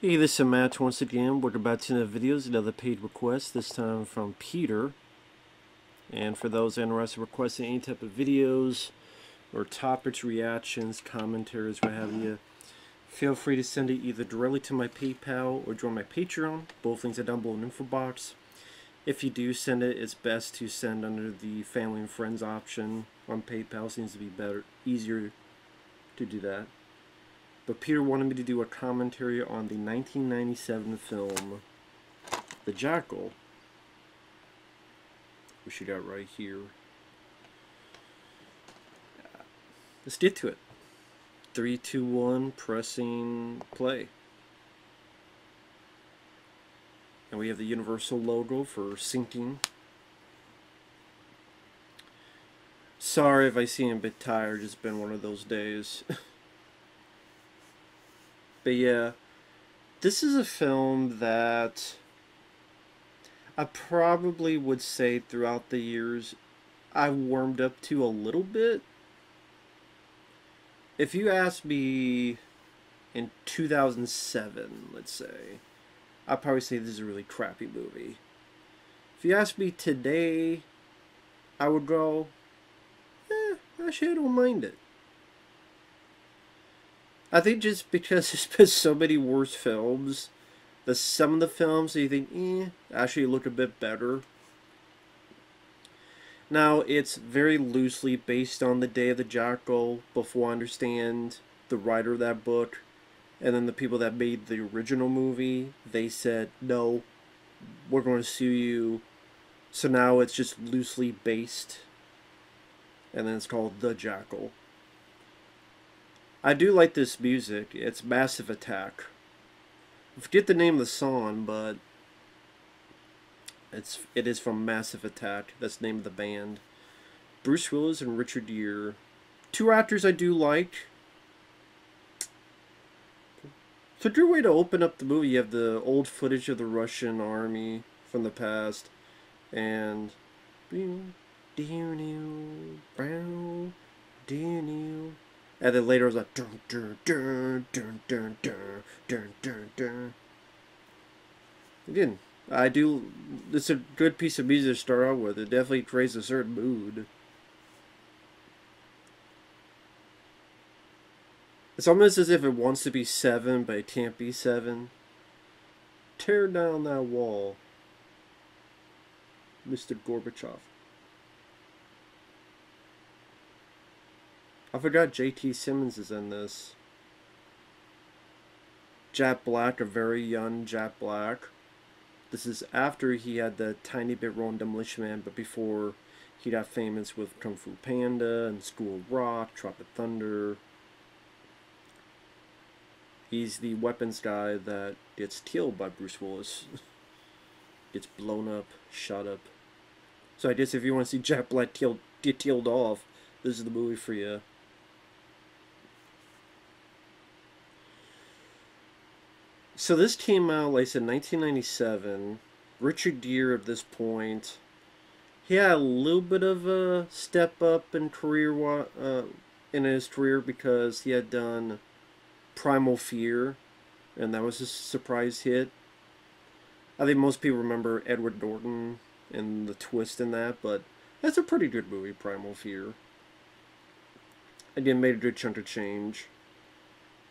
Hey, this is Matt once again. Welcome back to another videos, another paid request, this time from Peter. And for those interested in requesting any type of videos or topics, reactions, commentaries, what have you, feel free to send it either directly to my PayPal or join my Patreon. Both links are down below in the info box. If you do send it, it's best to send under the family and friends option on PayPal. Seems to be easier to do that. But Peter wanted me to do a commentary on the 1997 film, The Jackal, which you got right here. Let's get to it. 3, 2, 1, pressing play. And we have the Universal logo for syncing. Sorry if I seem a bit tired, it's been one of those days. But yeah, this is a film that I probably would say throughout the years I warmed up to a little bit. If you asked me in 2007, let's say, I'd probably say this is a really crappy movie. If you ask me today, I would go, actually I don't mind it. I think just because there's been so many worse films, that some of the films that you think, actually look a bit better. Now, it's very loosely based on The Day of the Jackal, before I understand the writer of that book. And then the people that made the original movie, they said, no, we're going to sue you. So now it's just loosely based. And then it's called The Jackal. I do like this music. It's Massive Attack. I forget the name of the song, but it is from Massive Attack. That's the name of the band. Bruce Willis and Richard Gere. Two actors I do like. It's a good way to open up the movie. You have the old footage of the Russian army from the past, and and then later it was like dun dun dun dun dun dun dun dun dun. Again, I do. It's a good piece of music to start out with. It definitely creates a certain mood. It's almost as if it wants to be 7, but it can't be 7. Tear down that wall, Mr. Gorbachev. I forgot J.T. Simmons is in this. Jack Black, a very young Jack Black. This is after he had the tiny bit role in Demolition Man, but before he got famous with Kung Fu Panda and School of Rock, Tropic Thunder. He's the weapons guy that gets killed by Bruce Willis. Gets blown up, shot up. So I guess if you want to see Jack Black get killed off, this is the movie for you. So this came out, like I said, 1997. Richard Gere at this point, he had a little bit of a step up in his career because he had done Primal Fear, and that was a surprise hit. I think most people remember Edward Norton and the twist in that, but that's a pretty good movie, Primal Fear. Again, made a good chunk of change.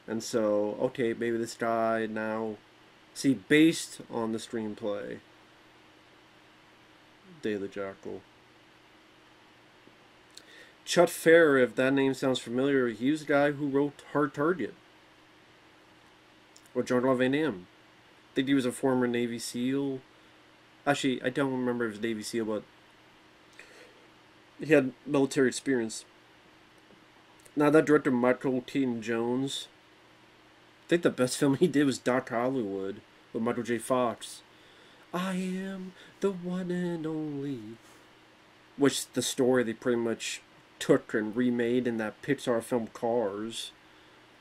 And so, okay, maybe this guy now, see, based on the screenplay, Day of the Jackal. Chuck Ferrer, if that name sounds familiar, he was the guy who wrote Hard Target. Or Jean-Claude Van Damme. I think he was a former Navy SEAL. Actually, I don't remember if he was Navy SEAL, but he had military experience. Now, that director, Michael Caton-Jones, I think the best film he did was Doc Hollywood with Michael J. Fox. I am the one and only. Which the story they pretty much took and remade in that Pixar film Cars.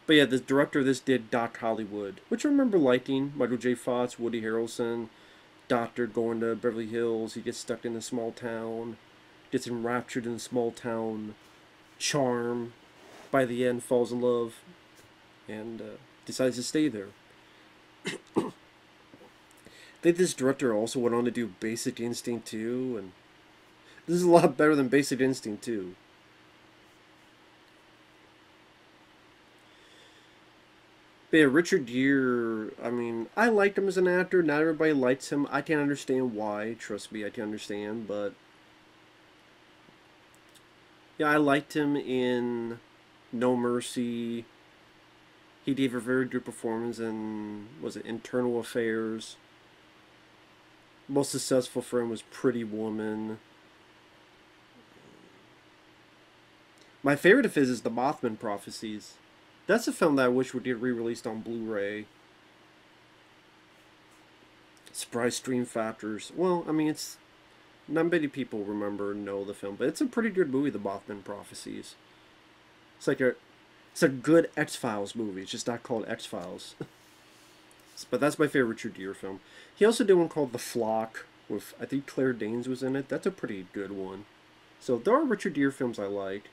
But yeah, the director of this did Doc Hollywood, which I remember liking. Michael J. Fox, Woody Harrelson, doctor going to Beverly Hills. He gets stuck in a small town, gets enraptured in a small town charm. By the end, falls in love, and decides to stay there. think this director also went on to do Basic Instinct 2, and this is a lot better than Basic Instinct 2. But yeah, Richard Gere, I mean, I liked him as an actor. Not everybody likes him. I can't understand why. Trust me, I can understand. But yeah, I liked him in No Mercy. He gave a very good performance in, was it Internal Affairs? Most successful for him was Pretty Woman. My favorite of his is The Mothman Prophecies. That's a film that I wish would get re-released on Blu-ray. Surprise Stream Factors. Well, I mean, it's not many people remember or know the film, but it's a pretty good movie, The Mothman Prophecies. It's a good X-Files movie. It's just not called X-Files. But that's my favorite Richard Gere film. He also did one called The Flock with, I think Claire Danes was in it. That's a pretty good one. So there are Richard Gere films I like.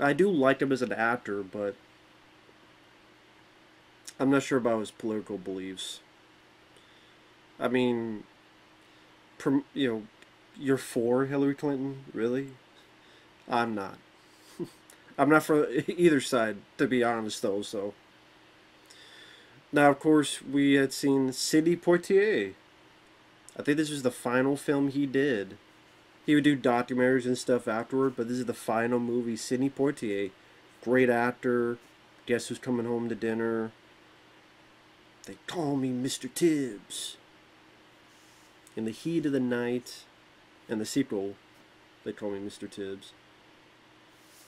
I do like him as an actor, but I'm not sure about his political beliefs. I mean, you're for Hillary Clinton, really? I'm not. I'm not for either side, to be honest, though. So now, of course, we had seen Sidney Poitier. I think this was the final film he did. He would do documentaries and stuff afterward, but this is the final movie. Sidney Poitier, great actor. Guess Who's Coming Home to Dinner? They call me Mr. Tibbs. In the Heat of the Night, and the sequel, They Call Me Mr. Tibbs.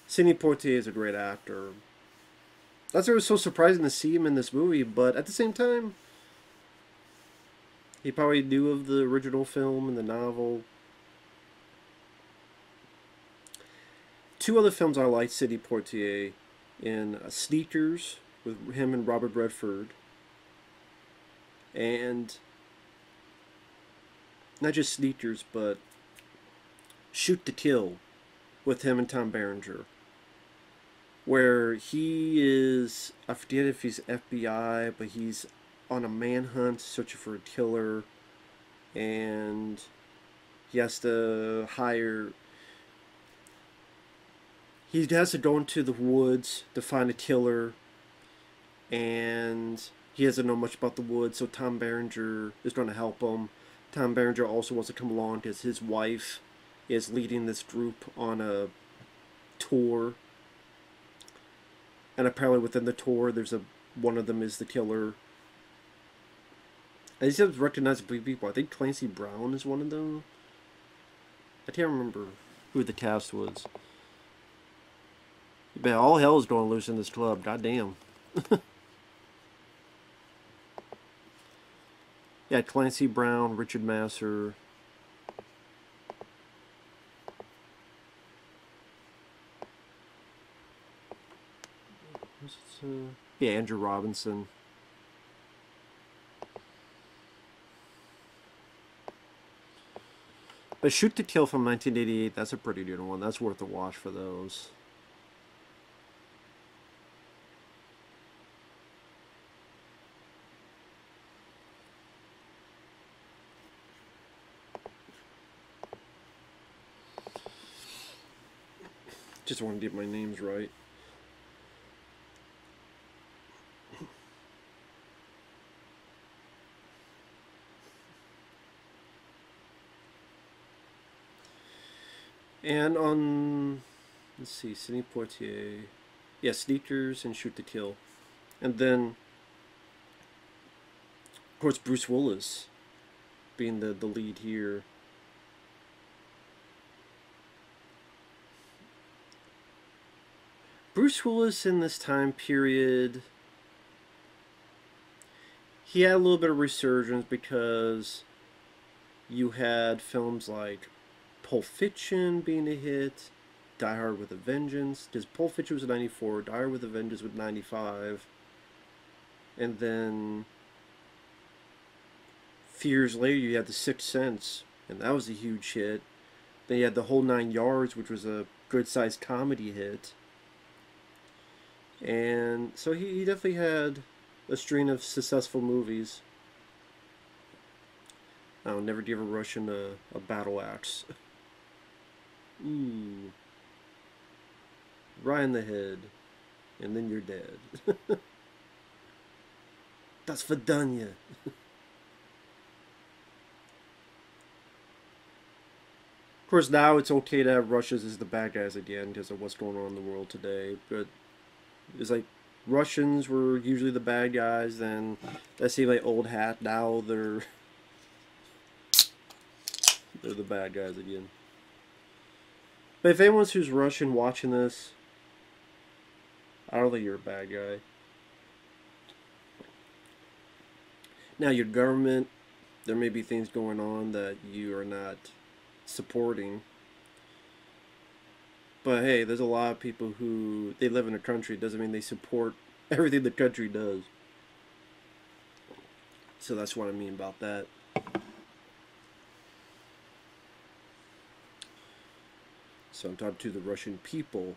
Sidney Poitier is a great actor. That's why it was so surprising to see him in this movie, but at the same time, he probably knew of the original film and the novel. Two other films I like Sidney Poitier in: Sneakers with him and Robert Redford, and not just Sneakers, but Shoot to Kill with him and Tom Berenger, where he is, I forget if he's FBI, but he's on a manhunt searching for a killer, and he has to go into the woods to find a killer, and he doesn't know much about the woods, so Tom Berenger is going to help him. Tom Berenger also wants to come along because his wife is leading this group on a tour, and apparently within the tour one of them is the killer. I just have recognizable people. I think Clancy Brown is one of them. I can't remember who the cast was. Man, all hell is going loose in this club. Goddamn. Yeah, Clancy Brown, Richard Masur. Yeah, Andrew Robinson. But Shoot to Kill from 1988, that's a pretty good one. That's worth a watch for those. Just want to get my names right. And on, let's see, Sidney Poitier. Yeah, Sneakers and Shoot to Kill. And then, of course, Bruce Willis being the lead here. Bruce Willis in this time period, he had a little bit of resurgence because you had films like Pulp Fiction being a hit, Die Hard with a Vengeance, because Pulp Fiction was 94, Die Hard with a Vengeance was 95, and then a few years later you had The Sixth Sense, and that was a huge hit. Then you had The Whole Nine Yards, which was a good-sized comedy hit. And so he definitely had a string of successful movies. I'll never give a Russian a battle axe. Ooh. Right in the head. And then you're dead. That's Vidanya. Of course, now it's okay to have Russians as the bad guys again because of what's going on in the world today. But it's like Russians were usually the bad guys, then that seemed like old hat. Now they're the bad guys again. But if anyone's who's Russian watching this, I don't think you're a bad guy. Now your government, there may be things going on that you are not supporting. But hey, there's a lot of people who they live in a country. It doesn't mean they support everything the country does. So that's what I mean about that. So I'm talking to the Russian people,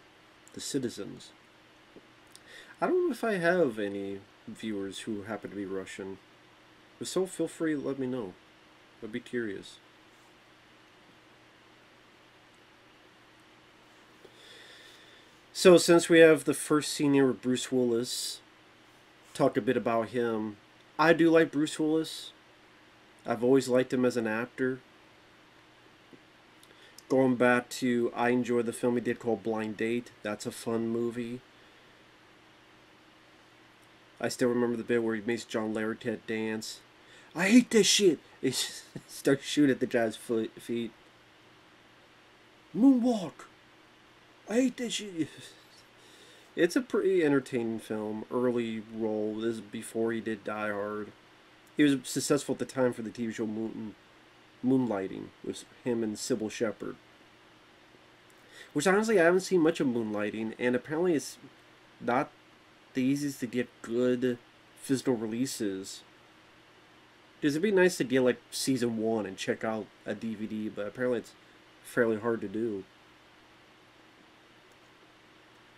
the citizens. I don't know if I have any viewers who happen to be Russian. If so, feel free to let me know. I'd be curious. So since we have the first scene here with Bruce Willis, talk a bit about him. I do like Bruce Willis. I've always liked him as an actor. Going back to, I enjoyed the film he did called Blind Date. That's a fun movie. I still remember the bit where he makes John Larroquette dance. I hate this shit! He starts shooting at the guy's feet. Moonwalk! I hate this shit! It's a pretty entertaining film. Early role. This is before he did Die Hard. He was successful at the time for the TV show Moonlighting, with him and Sybil Shepherd. Which honestly I haven't seen much of Moonlighting, and apparently it's not the easiest to get good physical releases. Because it'd be nice to get like season 1 and check out a DVD, but apparently it's fairly hard to do.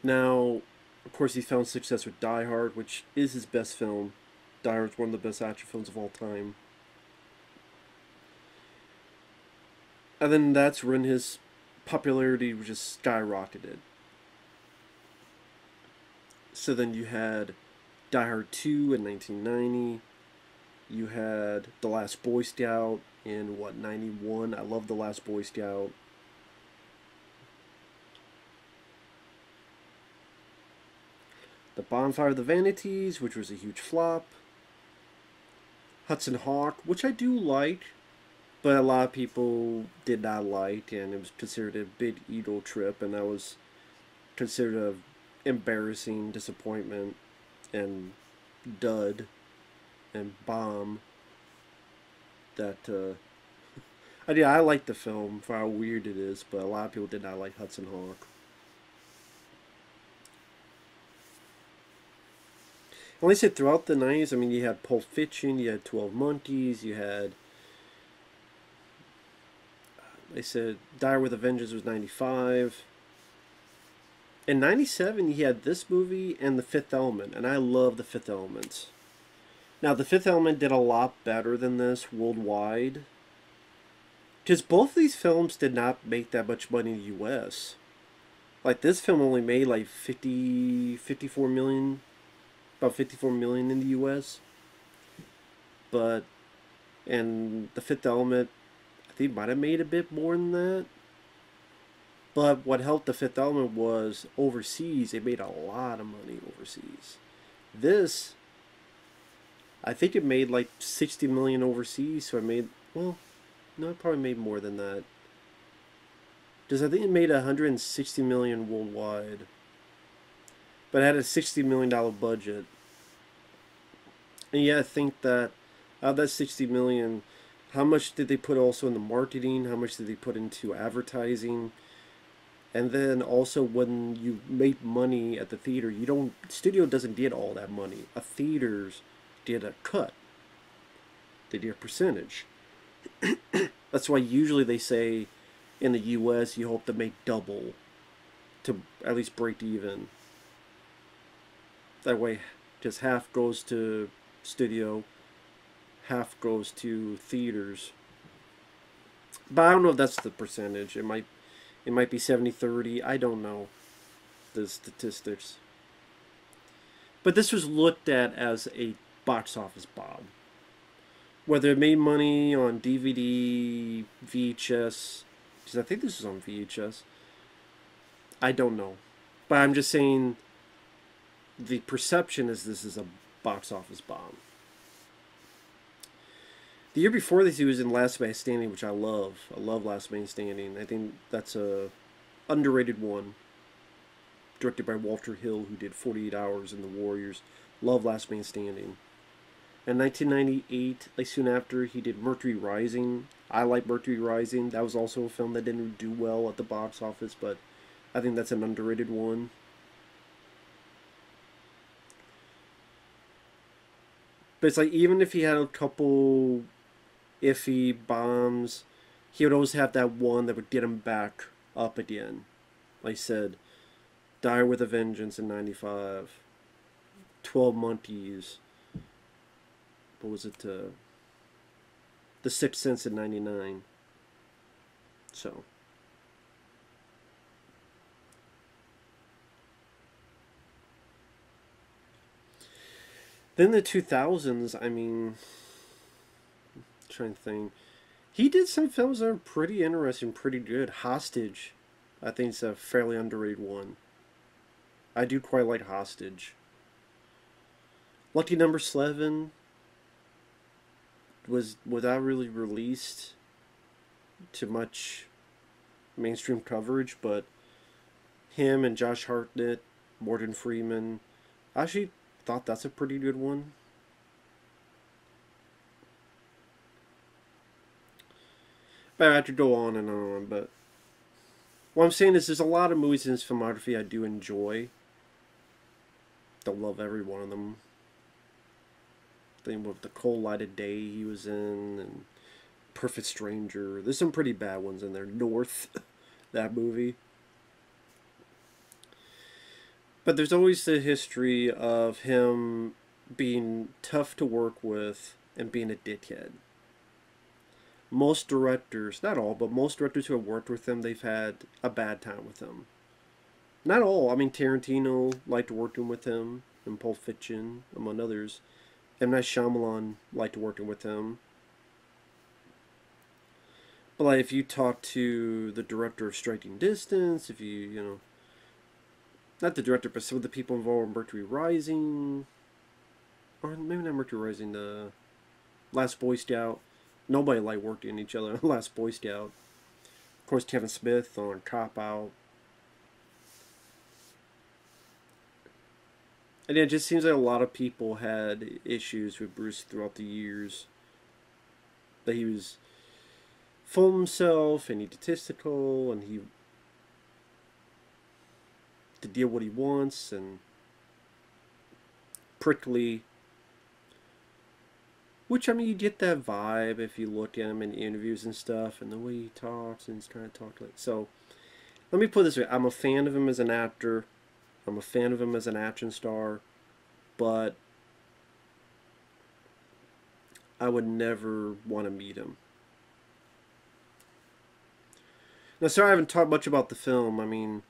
Now, of course, he found success with Die Hard, which is his best film. Die Hard is one of the best action films of all time. And then that's when his popularity just skyrocketed. So then you had Die Hard 2 in 1990. You had The Last Boy Scout in, 91? I love The Last Boy Scout. The Bonfire of the Vanities, which was a huge flop. Hudson Hawk, which I do like, but a lot of people did not like, and it was considered a big ego trip, and that was considered an embarrassing disappointment and dud and bomb. That I like the film for how weird it is, but a lot of people did not like Hudson Hawk. At least throughout the 90s, I mean, you had Pulp Fiction, you had 12 Monkeys, you had, they said Die with a Vengeance was 95. In 97, you had this movie and The Fifth Element, and I love The Fifth Element. Now, The Fifth Element did a lot better than this worldwide, because both of these films did not make that much money in the U.S. Like, this film only made like 54 million, about 54 million in the U.S. But, and The Fifth Element, I think might have made a bit more than that. But what helped The Fifth Element was overseas, it made a lot of money overseas. This, I think it made like 60 million overseas, so it made, well, no, it probably made more than that. Because I think it made 160 million worldwide. But it had a $60 million budget. And yeah, I think that out of that 60 million, how much did they put also into marketing? How much did they put into advertising? And then also when you make money at the theater, studio doesn't get all that money. A theaters get a cut. They get a percentage. That's why usually they say in the US you hope to make double to at least break even. That way, just half goes to studio, half goes to theaters. But I don't know if that's the percentage. It might be 70-30. I don't know the statistics. But this was looked at as a box office bomb. Whether it made money on DVD, VHS, because I think this was on VHS, I don't know. But I'm just saying the perception is this is a box office bomb. The year before this, he was in Last Man Standing, which I love. I love Last Man Standing. I think that's a underrated one. Directed by Walter Hill, who did 48 Hours and The Warriors. Love Last Man Standing. In 1998, like soon after, he did Mercury Rising. I like Mercury Rising. That was also a film that didn't do well at the box office, but I think that's an underrated one. But it's like, even if he had a couple iffy bombs, he would always have that one that would get him back up again. Like I said, Die with a Vengeance in 95. 12 Monkeys. What was it? The Sixth Sense in 99. So. Then the 2000s, I mean, I'm trying to think. He did some films that are pretty interesting, pretty good. Hostage, I think it's a fairly underrated one. I do quite like Hostage. Lucky Number 7 was without really released to much mainstream coverage, but him and Josh Hartnett, Morgan Freeman, I actually thought that's a pretty good one. But I have to go on and on, but what I'm saying is there's a lot of movies in his filmography I do enjoy. Don't love every one of them. I think with The Cold Light of Day he was in, and Perfect Stranger. There's some pretty bad ones in there. North, that movie. But there's always the history of him being tough to work with and being a dickhead. Most directors, not all, but most directors who have worked with him, they've had a bad time with him. Not all. I mean, Tarantino liked working with him in Pulp Fiction, among others. M. Night Shyamalan liked working with him. But like, if you talk to the director of Striking Distance, if you not the director, but some of the people involved in Mercury Rising, or maybe not Mercury Rising, the Last Boy Scout. Nobody liked working each other on Last Boy Scout. Of course, Kevin Smith on Cop Out. And it just seems like a lot of people had issues with Bruce throughout the years. That he was full of himself and egotistical, and he to deal what he wants, and prickly. Which, I mean, you get that vibe if you look at him in interviews and stuff, and the way he talks, and he's kind of talking like. So, let me put it this way: I'm a fan of him as an actor. I'm a fan of him as an action star, but I would never want to meet him. Now, sorry I haven't talked much about the film. I mean,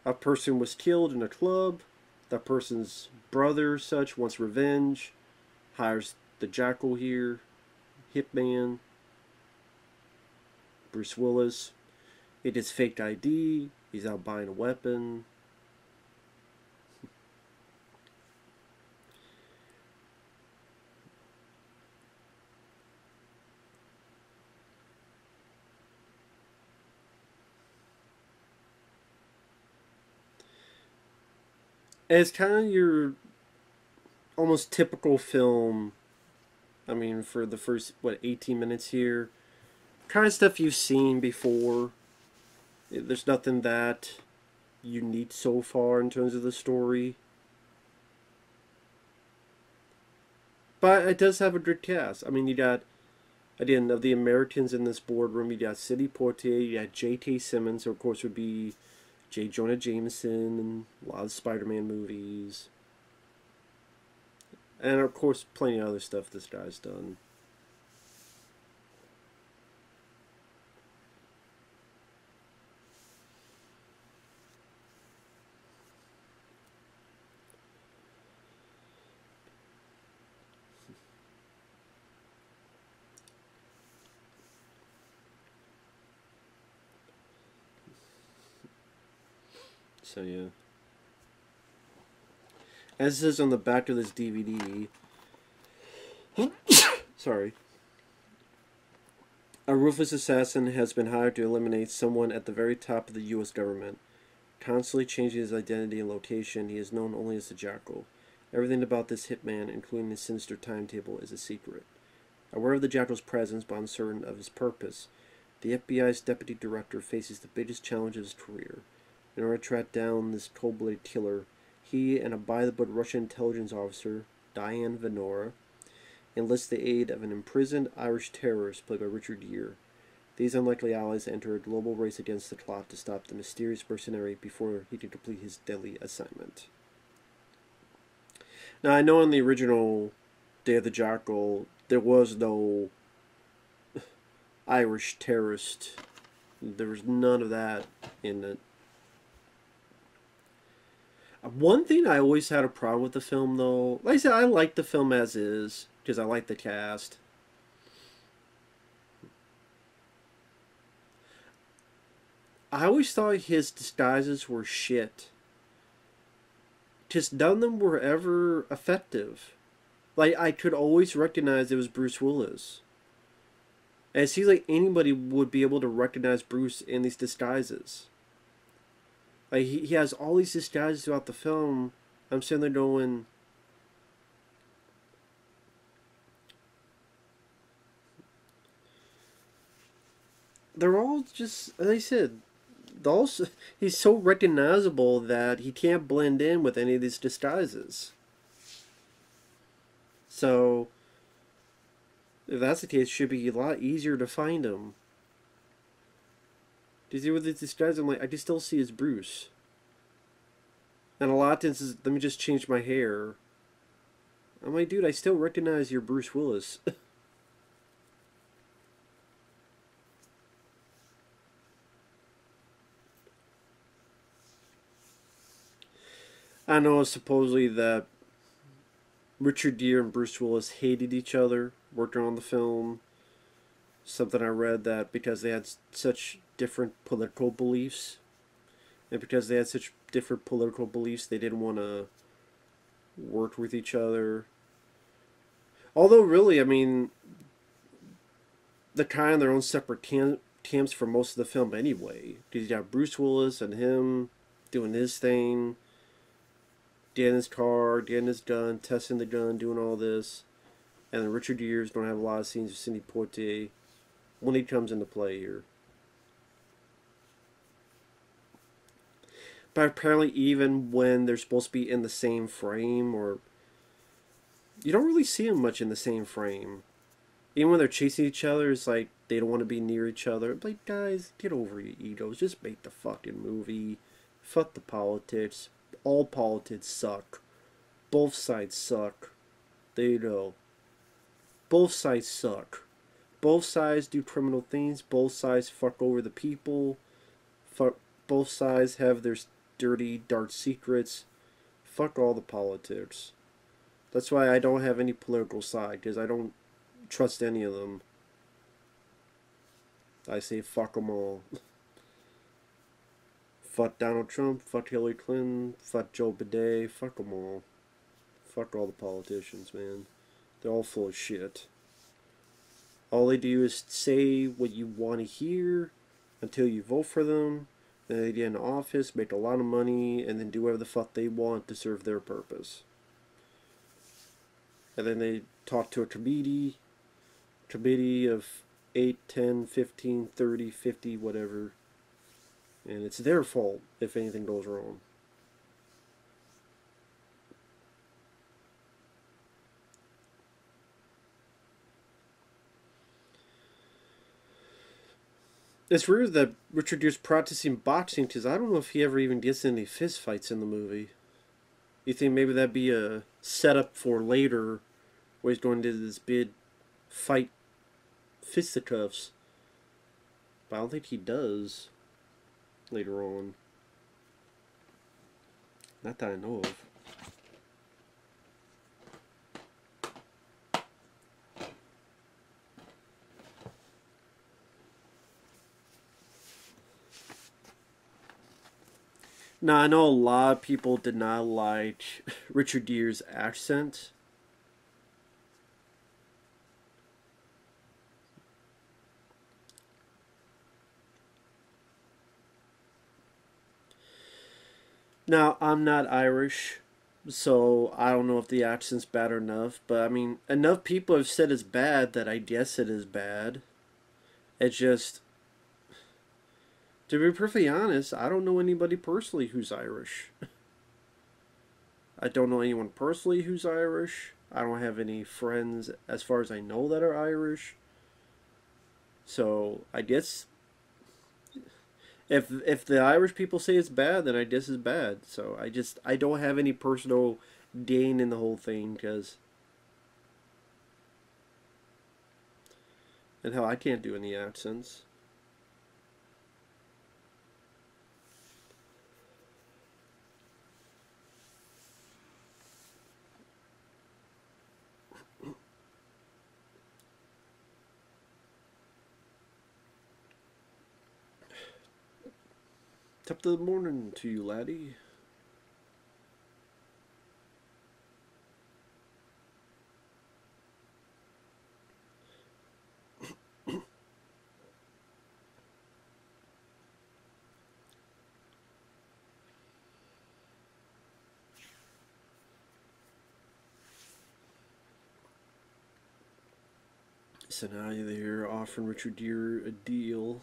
a person was killed in a club. That person's brother, such, wants revenge. Hires the Jackal here. Hitman. Bruce Willis. It is fake ID. He's out buying a weapon. And it's kind of your almost typical film. I mean, for the first, 18 minutes here. Kind of stuff you've seen before. There's nothing that unique so far in terms of the story. But it does have a good cast. I mean, you got, again, of the Americans in this boardroom, you got Sidney Poitier, you got J.K. Simmons, who of course would be J. Jonah Jameson and a lot of Spider-Man movies. And of course, plenty of other stuff this guy's done. So yeah. As it says on the back of this DVD, sorry, a ruthless assassin has been hired to eliminate someone at the very top of the U.S. government. Constantly changing his identity and location, he is known only as the Jackal. Everything about this hitman, including his sinister timetable, is a secret. Aware of the Jackal's presence but uncertain of his purpose, the FBI's deputy director faces the biggest challenge of his career. In order to track down this cold-blooded killer, he and a by-the-book Russian intelligence officer, Diane Venora, enlist the aid of an imprisoned Irish terrorist played by Richard Gere. These unlikely allies enter a global race against the clock to stop the mysterious mercenary before he can complete his deadly assignment. Now, I know in the original Day of the Jackal, there was no Irish terrorist. There was none of that in it. One thing I always had a problem with the film, though, like I said, I like the film as is, because I like the cast. I always thought his disguises were shit. Just none of them were ever effective. Like, I could always recognize it was Bruce Willis. And it seems like anybody would be able to recognize Bruce in these disguises. Like, he has all these disguises throughout the film. I'm sitting there going, they're all just, as I said, also, he's so recognizable that he can't blend in with any of these disguises. So, if that's the case, it should be a lot easier to find him. Do you see with these disguises? I'm like, I can still see his Bruce. And a lot of instances, let me just change my hair. I'm like, dude, I still recognize your Bruce Willis. I know supposedly that Richard Gere and Bruce Willis hated each other working on the film. Something I read that because they had such different political beliefs, and because they had such different political beliefs, they didn't want to work with each other. Although, really, I mean, they're kind of their own separate camps for most of the film anyway. Because you got Bruce Willis and him doing his thing, getting his car, getting his gun, testing the gun, doing all this. And then Richard Gere's don't have a lot of scenes with Sidney Poitier when he comes into play here. But apparently even when they're supposed to be in the same frame, or you don't really see them much in the same frame. Even when they're chasing each other, it's like they don't want to be near each other. It's like, guys, get over your egos. Just make the fucking movie. Fuck the politics. All politics suck. Both sides suck. There you go. Both sides suck. Both sides do criminal things. Both sides fuck over the people. Both sides have their dirty, dark secrets. Fuck all the politics. That's why I don't have any political side, because I don't trust any of them. I say fuck them all. Fuck Donald Trump, fuck Hillary Clinton, fuck Joe Biden, fuck them all. Fuck all the politicians, man. They're all full of shit. All they do is say what you want to hear until you vote for them. Then they get in office, make a lot of money, and then do whatever the fuck they want to serve their purpose. And then they talk to a committee of 8, 10, 15, 30, 50, whatever. And it's their fault if anything goes wrong. It's weird that Richard Gere's practicing boxing, because I don't know if he ever even gets any fist fights in the movie. You think maybe that'd be a setup for later, where he's going to this big fight fisticuffs. But I don't think he does later on. Not that I know of. Now, I know a lot of people did not like Richard Gere's accent. Now, I'm not Irish, so I don't know if the accent's bad enough, but I mean, enough people have said it's bad that I guess it is bad. It's just, to be perfectly honest, I don't know anybody personally who's Irish. I don't know anyone personally who's Irish. I don't have any friends, as far as I know, that are Irish. So I guess if the Irish people say it's bad, then I guess it's bad. So I don't have any personal gain in the whole thing because, and hell, I can't do any accents. Top of the morning to you, laddie. So now they're offering Richard Gere a deal.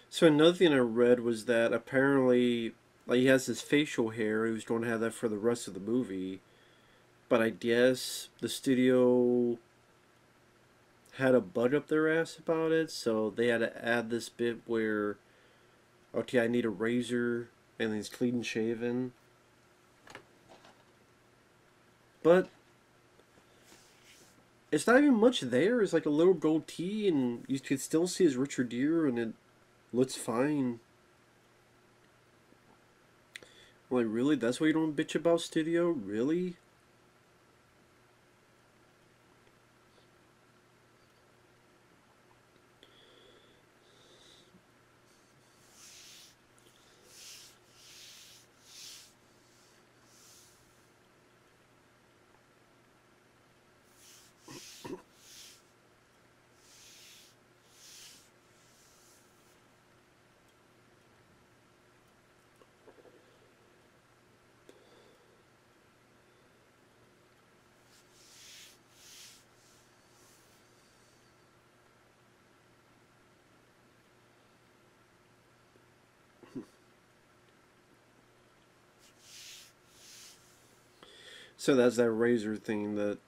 So another thing I read was that apparently, like, he has his facial hair. He was going to have that for the rest of the movie, but I guess the studio had a bug up their ass about it, so they had to add this bit where, okay, I need a razor, and he's clean shaven. But it's not even much there. It's like a little goatee, and you could still see his Richard Gere, and it looks fine. I'm like, really? That's why you don't bitch about studio? Really? So that's that razor thing that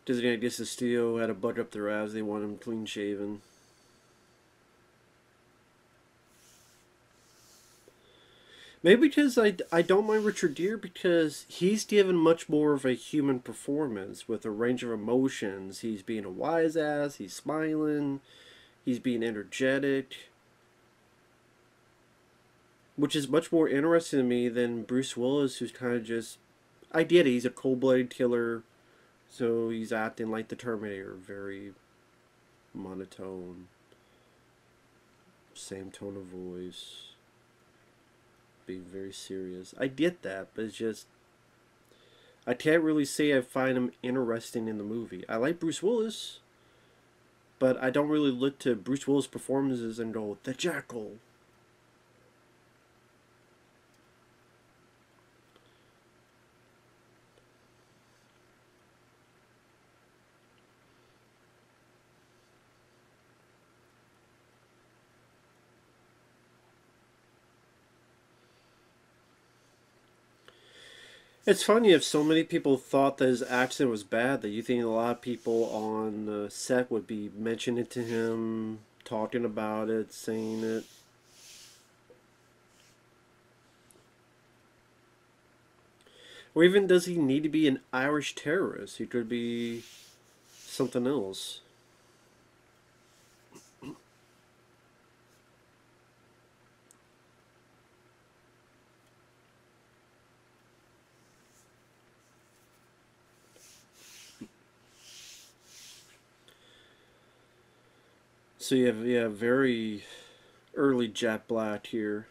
Disney, I guess the studio had a bug up their ass. They want him clean shaven. Maybe because I don't mind Richard Gere because he's given much more of a human performance with a range of emotions. He's being a wise ass, he's smiling, he's being energetic. which is much more interesting to me than Bruce Willis, who's kind of just, I get it, he's a cold-blooded killer, so he's acting like the Terminator, very monotone, same tone of voice, being very serious. I get that, but it's just, I can't really say I find him interesting in the movie. I like Bruce Willis, but I don't really look to Bruce Willis' performances and go, the Jackal. It's funny if so many people thought that his accent was bad that you think a lot of people on the set would be mentioning it to him, talking about it, saying it. Or even does he need to be an Irish terrorist? He could be something else. So you have, yeah, very early Jack Black here.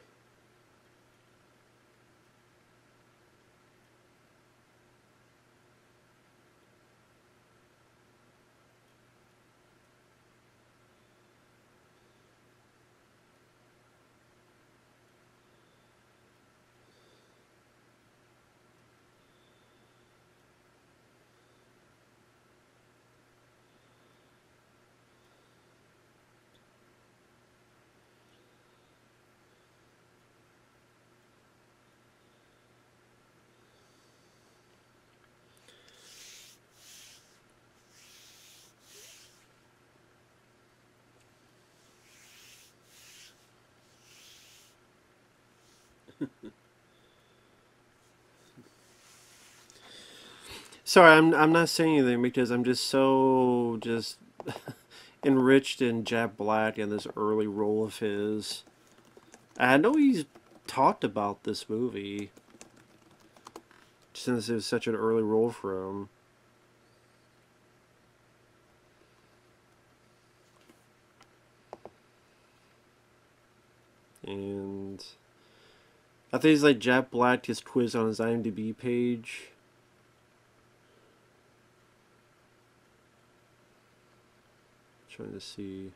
Sorry, I'm not saying anything because I'm just so just enriched in Jack Black and this early role of his. I know he's talked about this movie since it was such an early role for him. And I think it's like Jack Black his quiz on his IMDb page. Trying to see.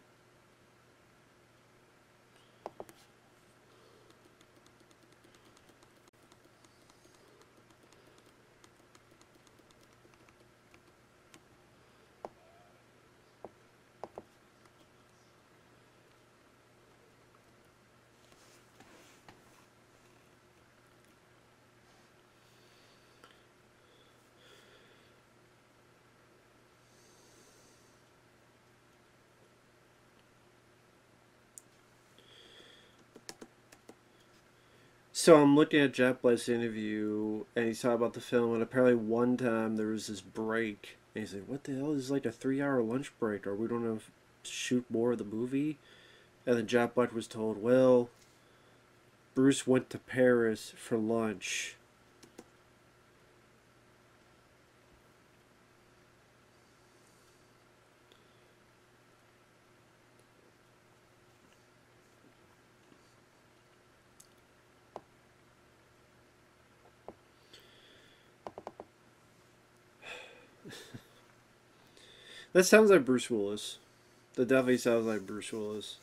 So I'm looking at Jack Black's interview, and he's talking about the film, and apparently one time there was this break, and he's like, "What the hell? This is like a 3-hour lunch break. Are we going to shoot more of the movie?" And then Jack Black was told, "Well, Bruce went to Paris for lunch." That sounds like Bruce Willis. That definitely sounds like Bruce Willis.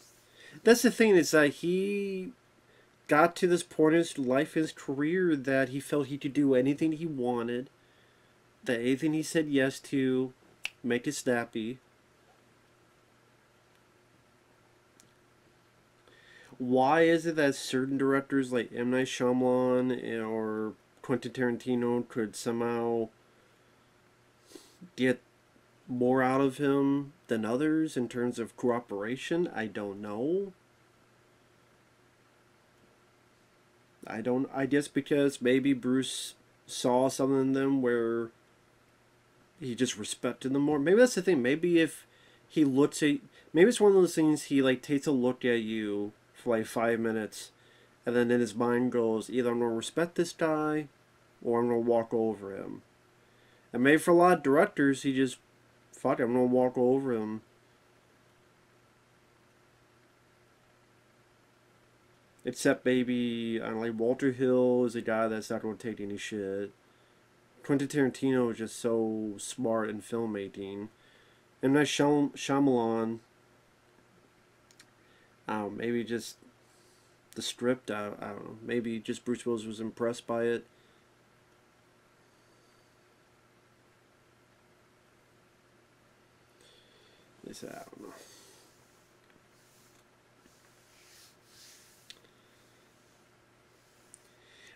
That's the thing, is that he got to this point in his life, his career, that he felt he could do anything he wanted, that anything he said yes to, make it snappy. Why is it that certain directors like M. Night Shyamalan or Quentin Tarantino could somehow get more out of him than others in terms of cooperation? I don't know. I guess because maybe Bruce saw something in them where he just respected them more. Maybe that's the thing. Maybe if he looks at, maybe it's one of those things, he like takes a look at you for like 5 minutes, And then in his mind goes, either I'm going to respect this guy or I'm going to walk over him. And maybe for a lot of directors, he just, fuck it, I'm going to walk over him. Except maybe, I don't know, like Walter Hill is a guy that's not going to take any shit. Quentin Tarantino is just so smart in filmmaking. And Night Shyamalan, I don't know, maybe just the script, I don't know. Maybe just Bruce Willis was impressed by it. I don't know.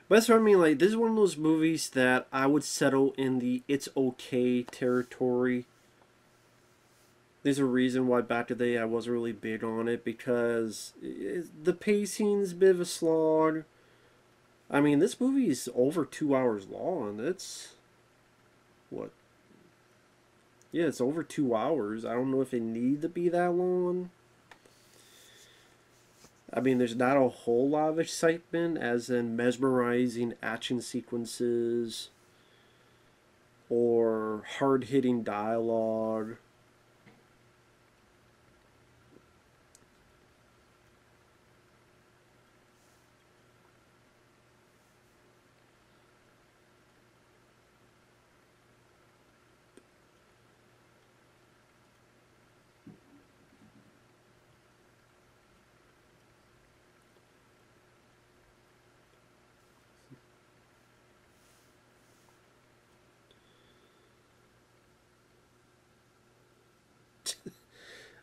But that's what I mean, like, this is one of those movies that I would settle in the it's okay territory. There's a reason why back today I wasn't really big on it, because the pacing's a bit of a slog. I mean, this movie is over 2 hours long. It's, what? Yeah, it's over 2 hours. I don't know if it needed to be that long. I mean, there's not a whole lot of excitement, as in mesmerizing action sequences or hard-hitting dialogue.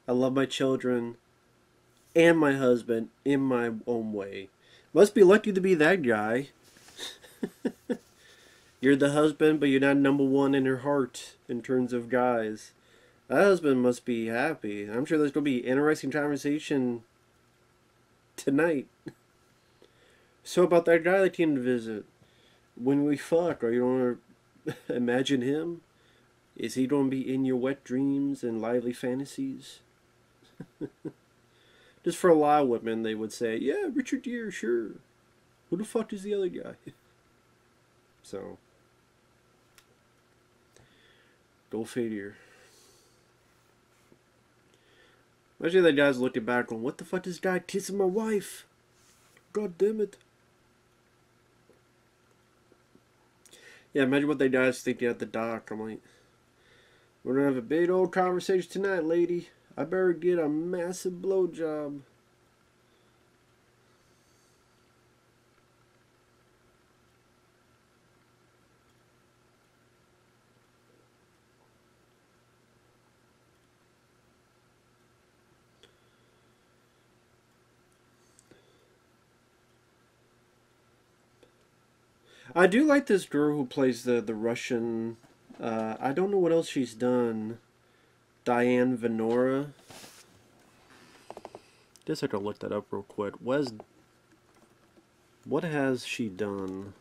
I love my children and my husband in my own way. Must be lucky to be that guy. You're the husband, but you're not number one in her heart in terms of guys. That husband must be happy. I'm sure there's going to be interesting conversation tonight. So about that guy that came to visit. When we fuck, are you going to imagine him? Is he going to be in your wet dreams and lively fantasies? Just for a lot of women, they would say, yeah, Richard Gere, sure. Who the fuck is the other guy? So, go figure. Imagine that guy's looking back going, what the fuck is this guy kissing my wife? God damn it. Yeah, imagine what that guy's thinking at the dock. I'm like, we're gonna have a big old conversation tonight, lady. I better get a massive blowjob. I do like this girl who plays the Russian. I don't know what else she's done. Diane Venora. Guess I could look that up real quick. What has she done?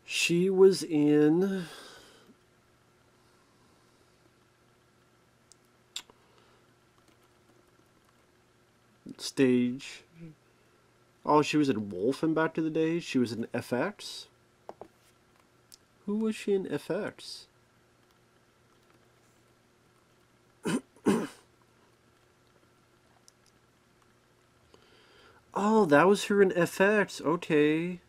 She was in stage. Oh, she was in Wolf in Back to the Day. She was in FX. Who was she in FX? Oh, that was her in FX. Okay.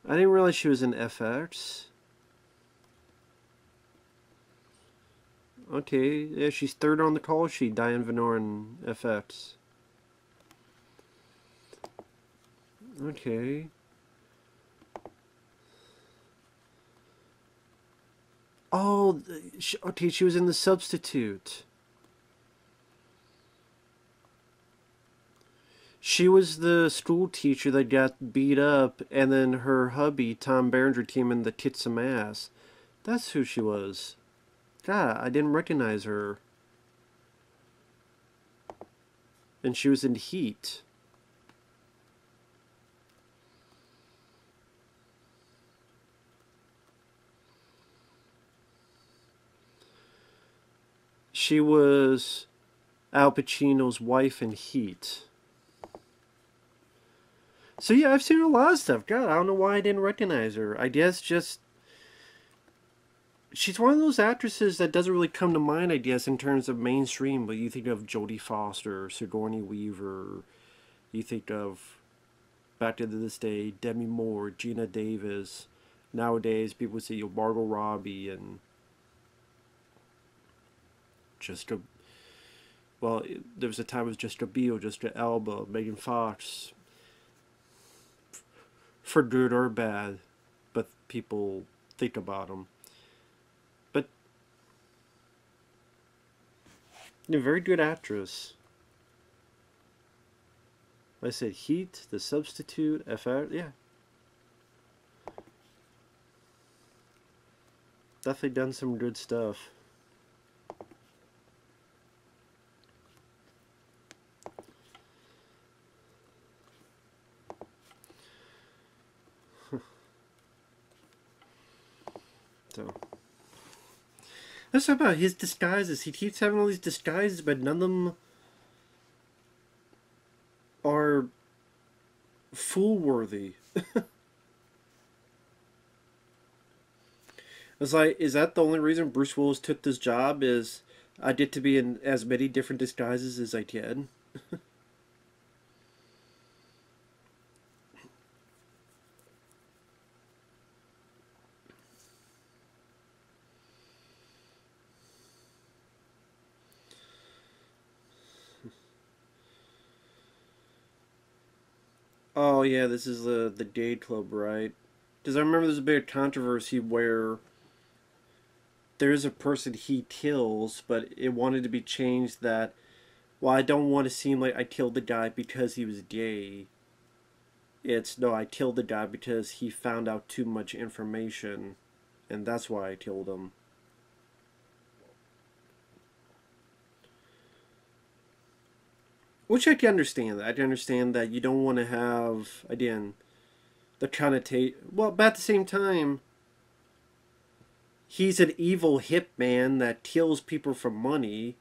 I didn't realize she was in FX. Okay, yeah, she's third on the call sheet, Diane Venora in FX. Okay. Oh, okay, she was in The Substitute. She was the school teacher that got beat up, and then her hubby, Tom Berenger, came in to kick some ass. That's who she was. God, I didn't recognize her. And she was in Heat. She was Al Pacino's wife in Heat. So yeah, I've seen a lot of stuff. God, I don't know why I didn't recognize her. I guess just she's one of those actresses that doesn't really come to mind, I guess, in terms of mainstream. But you think of Jodie Foster, Sigourney Weaver. You think of back to this day, Demi Moore, Gina Davis. Nowadays, people say Margot Robbie and Jessica. Well, there was a time it was Jessica Biel, Jessica Alba, Megan Fox. For good or bad, but people think about them. But a very good actress. I said Heat, The Substitute, FR, yeah. Definitely done some good stuff. So that's about his disguises. He keeps having all these disguises, but none of them are fool-worthy. It's like, is that the only reason Bruce Willis took this job? Is I get to be in as many different disguises as I can? Oh yeah, this is the Day Club, right? Because I remember there's a bit of controversy where there's a person he kills, but it wanted to be changed that, well, I don't want to seem like I killed the guy because he was gay. It's, no, I killed the guy because he found out too much information, and that's why I killed him. Which I can understand. I can understand that you don't want to have, again, the connotation. Well, but at the same time, he's an evil hitman that kills people for money.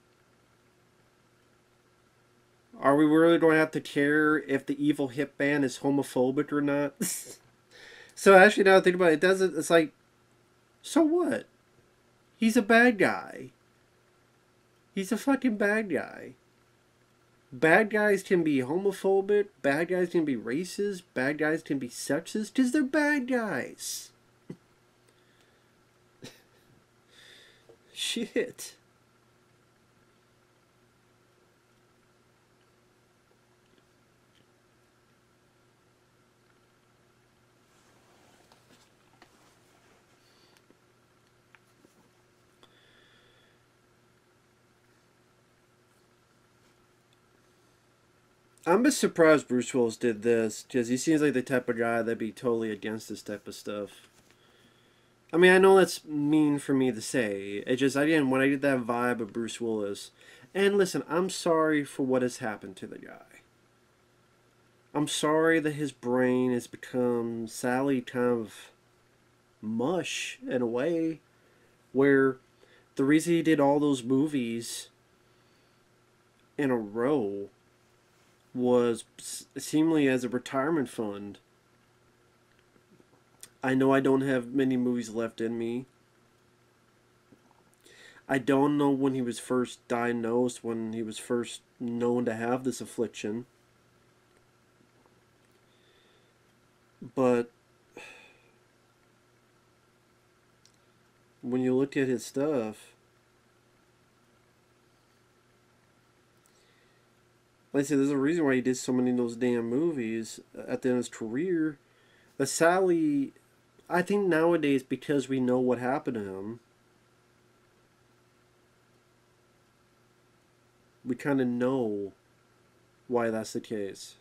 Are we really going to have to care if the evil hitman is homophobic or not? So actually, now I think about it, it's like, so what? He's a bad guy. He's a fucking bad guy. Bad guys can be homophobic, bad guys can be racist, bad guys can be sexist, because they're bad guys. Shit. I'm just surprised Bruce Willis did this, because he seems like the type of guy that'd be totally against this type of stuff. I mean, I know that's mean for me to say. It just, again, when I get that vibe of Bruce Willis, and listen, I'm sorry for what has happened to the guy. I'm sorry that his brain has become sadly kind of mush in a way, where the reason he did all those movies in a row was seemingly as a retirement fund. I know I don't have many movies left in me. I don't know when he was first diagnosed, when he was first known to have this affliction. But when you look at his stuff, like I said, there's a reason why he did so many of those damn movies at the end of his career. But sadly, I think nowadays, because we know what happened to him, we kind of know why that's the case.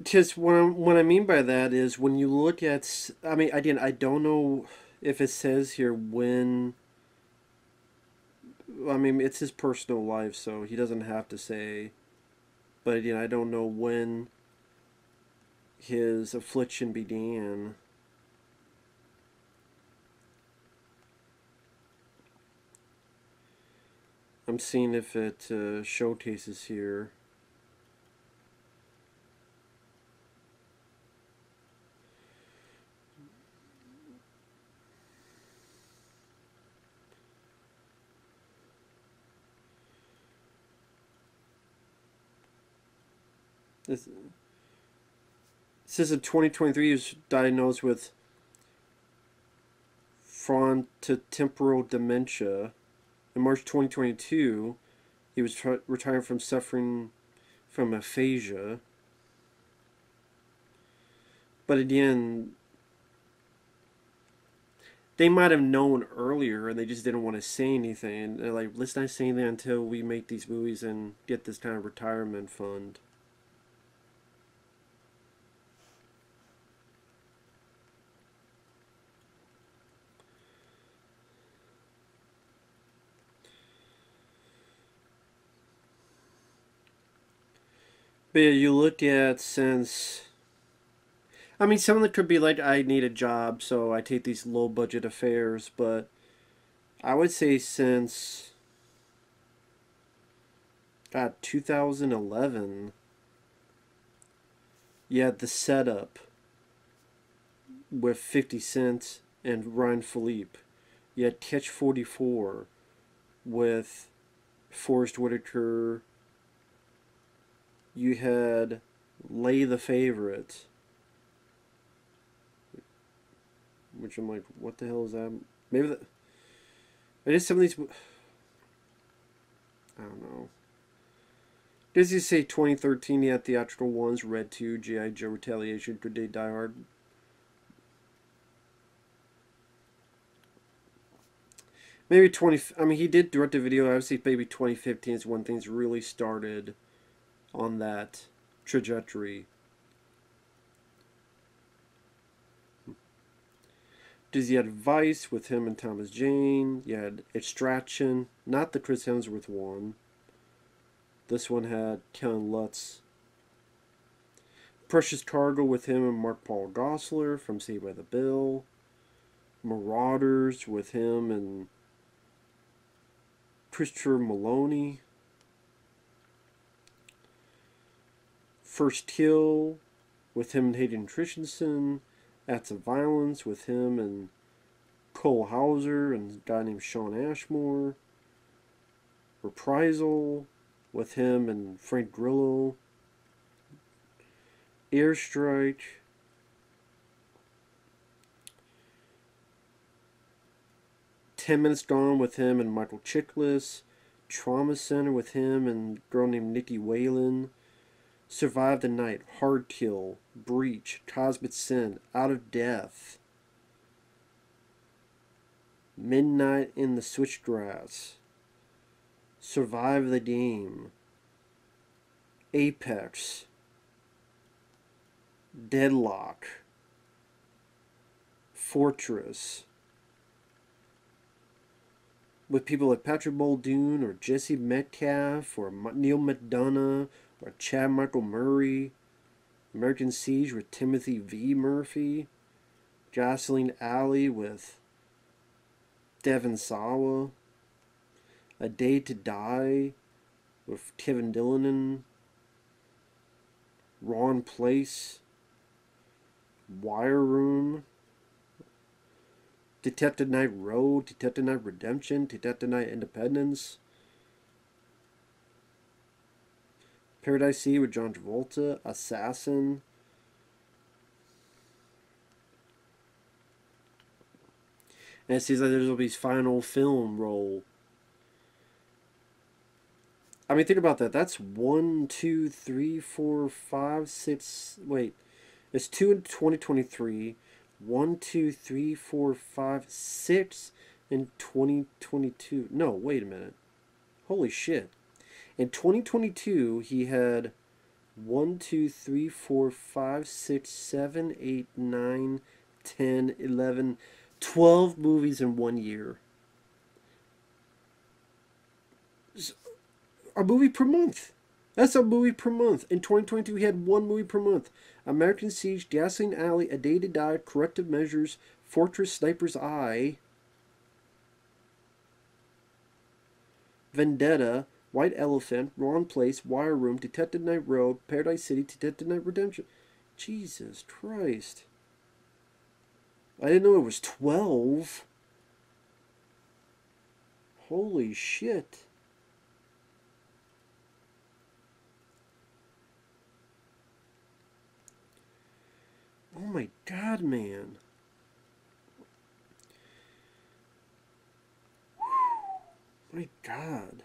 just what I mean by that is when you look at, I mean, again, I don't know if it says here when. I mean, it's his personal life, so he doesn't have to say. But again, I don't know when his affliction began. I'm seeing if it showcases here. This, it says in 2023 he was diagnosed with frontotemporal dementia. In March 2022, he was retired from suffering from aphasia. But again, they might have known earlier and they just didn't want to say anything. They're like, let's not say anything until we make these movies and get this kind of retirement fund. But yeah, you look at since. I mean, some of it could be like, I need a job, so I take these low budget affairs, but I would say since. God, 2011. You had the setup with 50 Cent and Ryan Philippe. You had Catch 44 with Forrest Whitaker. You had Lay the Favorite, which I'm like, what the hell is that? Maybe that. I guess some of these. I don't know. Does he say 2013? You had theatrical ones: Red 2, G.I. Joe Retaliation, Good Day, Die Hard. Maybe 20. I mean, he did direct a video. I would say maybe 2015 is when things really started on that trajectory. Does he had Vice with him and Thomas Jane? You had Extraction, not the Chris Hemsworth one. This one had Ken Lutz. Precious Cargo with him and Mark Paul Gosselaar from Saved by the Bell. Marauders with him and Christopher Maloney. First Kill with him and Hayden Christensen. Acts of Violence with him and Cole Hauser and a guy named Sean Ashmore. Reprisal with him and Frank Grillo. Airstrike. "10 Minutes Gone" with him and Michael Chiklis. Trauma Center with him and a girl named Nikki Whalen. Survive the Night, Hard Kill, Breach, Cosmic Sin, Out of Death. Midnight in the Switchgrass. Survive the Game. Apex. Deadlock. Fortress. With people like Patrick Muldoon or Jesse Metcalfe or Neil McDonough or Chad Michael Murray. American Siege with Timothy V. Murphy. Jocelyn Alley with Devon Sawa. A Day to Die with Kevin Dillon. Ron Place. Wire Room. Detective Night Road, Detective Night Redemption, Detective Night Independence. Paradise Sea with John Travolta, Assassin. And it seems like there's his final film role. I mean, think about that. That's 1, 2, 3, 4, 5, 6. Wait. It's 2 in 2023. 1, 2, 3, 4, 5, 6 in 2022. No, wait a minute. Holy shit. In 2022, he had 1, 2, 3, 4, 5, 6, 7, 8, 9, 10, 11, 12 movies in 1 year. A movie per month. That's a movie per month. In 2022, we had 1 movie per month. American Siege, Gasoline Alley, A Day to Die, Corrective Measures, Fortress, Sniper's Eye, Vendetta, White Elephant, Wrong Place, Wire Room, Detective Night Road, Paradise City, Detective Night Redemption. Jesus Christ. I didn't know it was 12. Holy shit. Oh my god, man. My god.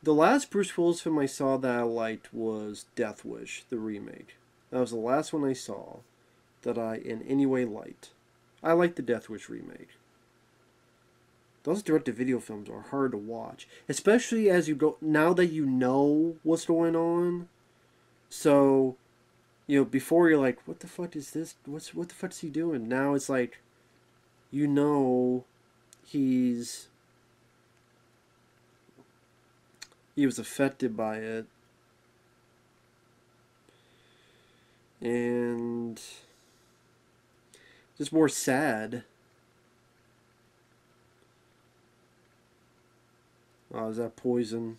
The last Bruce Willis film I saw that I liked was Death Wish, the remake. That was the last one I saw that I in any way liked. I liked the Death Wish remake. Those direct-to-video films are hard to watch, especially as you go now that you know what's going on. So, you know, before you're like, what the fuck is this? What the fuck is he doing? Now it's like, you know, he was affected by it, and just more sad. Oh, is that poison?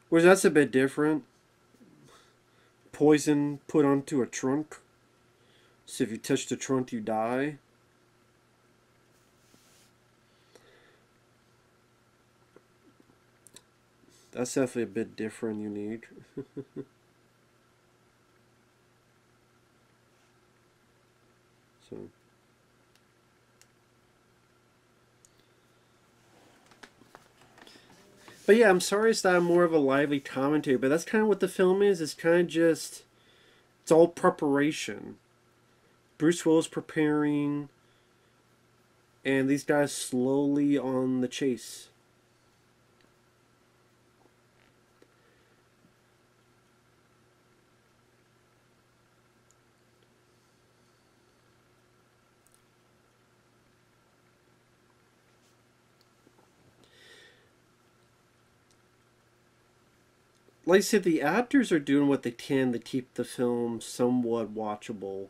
Whereas that's a bit different. Poison put onto a trunk. So if you touch the trunk, you die. That's definitely a bit different, unique. So. But yeah, I'm sorry it's not more of a lively commentary, but that's kind of what the film is. It's kind of just, it's all preparation. Bruce Willis preparing, and these guys slowly on the chase. Like I said, the actors are doing what they can to keep the film somewhat watchable.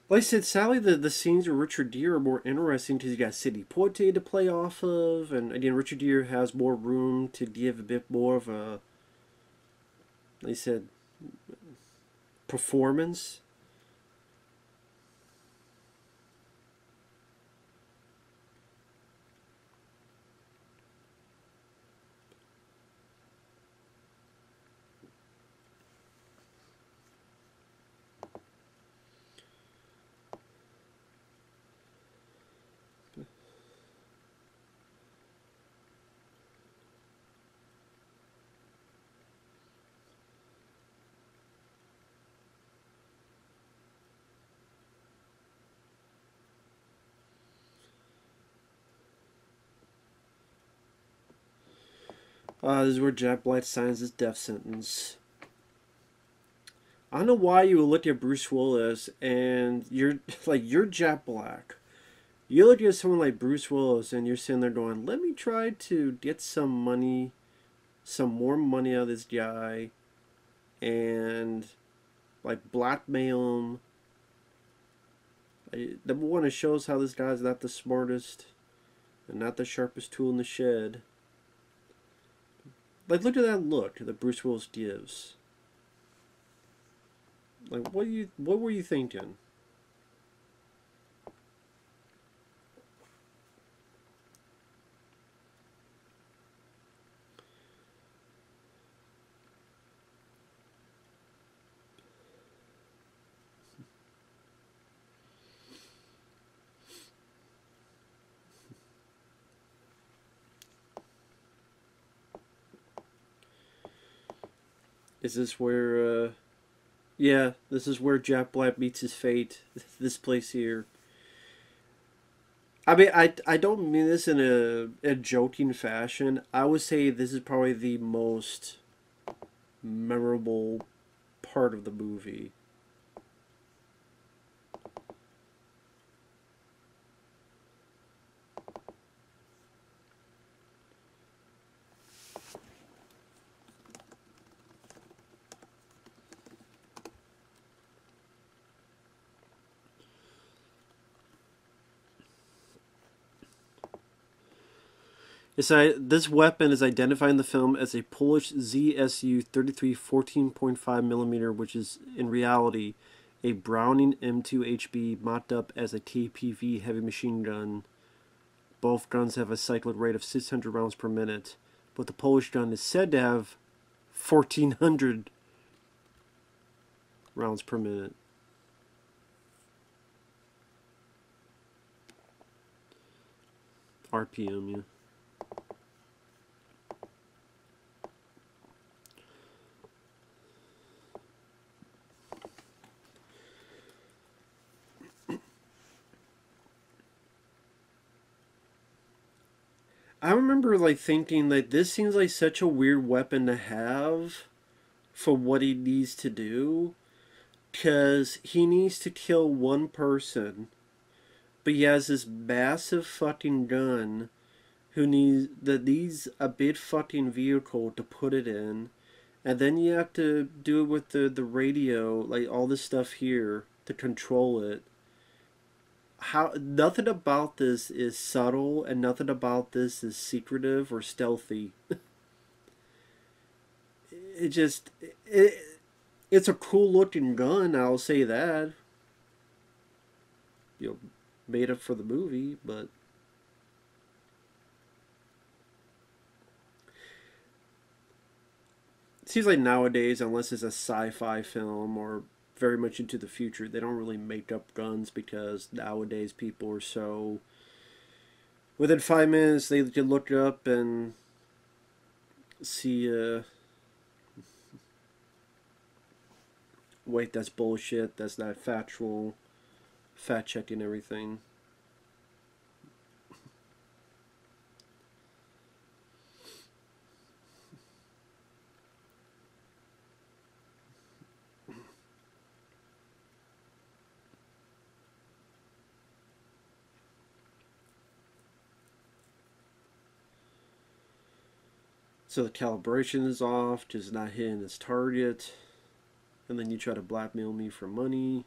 Like I said, sadly, the scenes with Richard Gere are more interesting because you got Sidney Poitier to play off of, and again, Richard Gere has more room to give a bit more of a, like I said, performance. This is where Jack Black signs his death sentence. I don't know why you would look at Bruce Willis and you're Jack Black. You look at someone like Bruce Willis and you're sitting there going, let me try to get some money, some more money out of this guy, and like blackmail him. Number one, it shows how this guy's not the smartest and not the sharpest tool in the shed. Like, look at that look that Bruce Willis gives. Like, what were you thinking? Is this where, yeah, this is where Jack Black meets his fate. This place here. I mean, I don't mean this in a joking fashion. I would say this is probably the most memorable part of the movie. This weapon is identified in the film as a Polish ZSU 33 14.5 mm, which is in reality a Browning M2HB mocked up as a KPV heavy machine gun. Both guns have a cycled rate of 600 rounds per minute, but the Polish gun is said to have 1,400 rounds per minute. RPM, yeah. I remember like thinking like this seems like such a weird weapon to have for what he needs to do, because he needs to kill one person, but he has this massive fucking gun that needs a big fucking vehicle to put it in, and then you have to do it with the radio, like all this stuff here to control it. How nothing about this is subtle, and nothing about this is secretive or stealthy. It just it's a cool looking gun, I'll say that. You know, made up for the movie, but it seems like nowadays, unless it's a sci-fi film or very much into the future, they don't really make up guns, because nowadays people are so within 5 minutes they can look up and see wait, that's bullshit, that's not factual, fact checking everything. So the calibration is off, just not hitting its target, and then you try to blackmail me for money.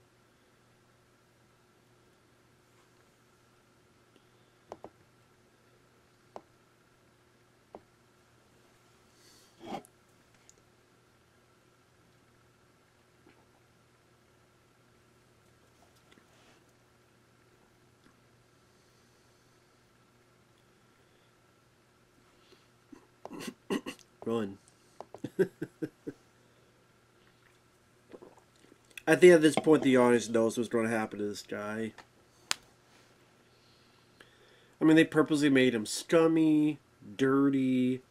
Run. I think at this point the audience knows what's going to happen to this guy. I mean, they purposely made him scummy, dirty,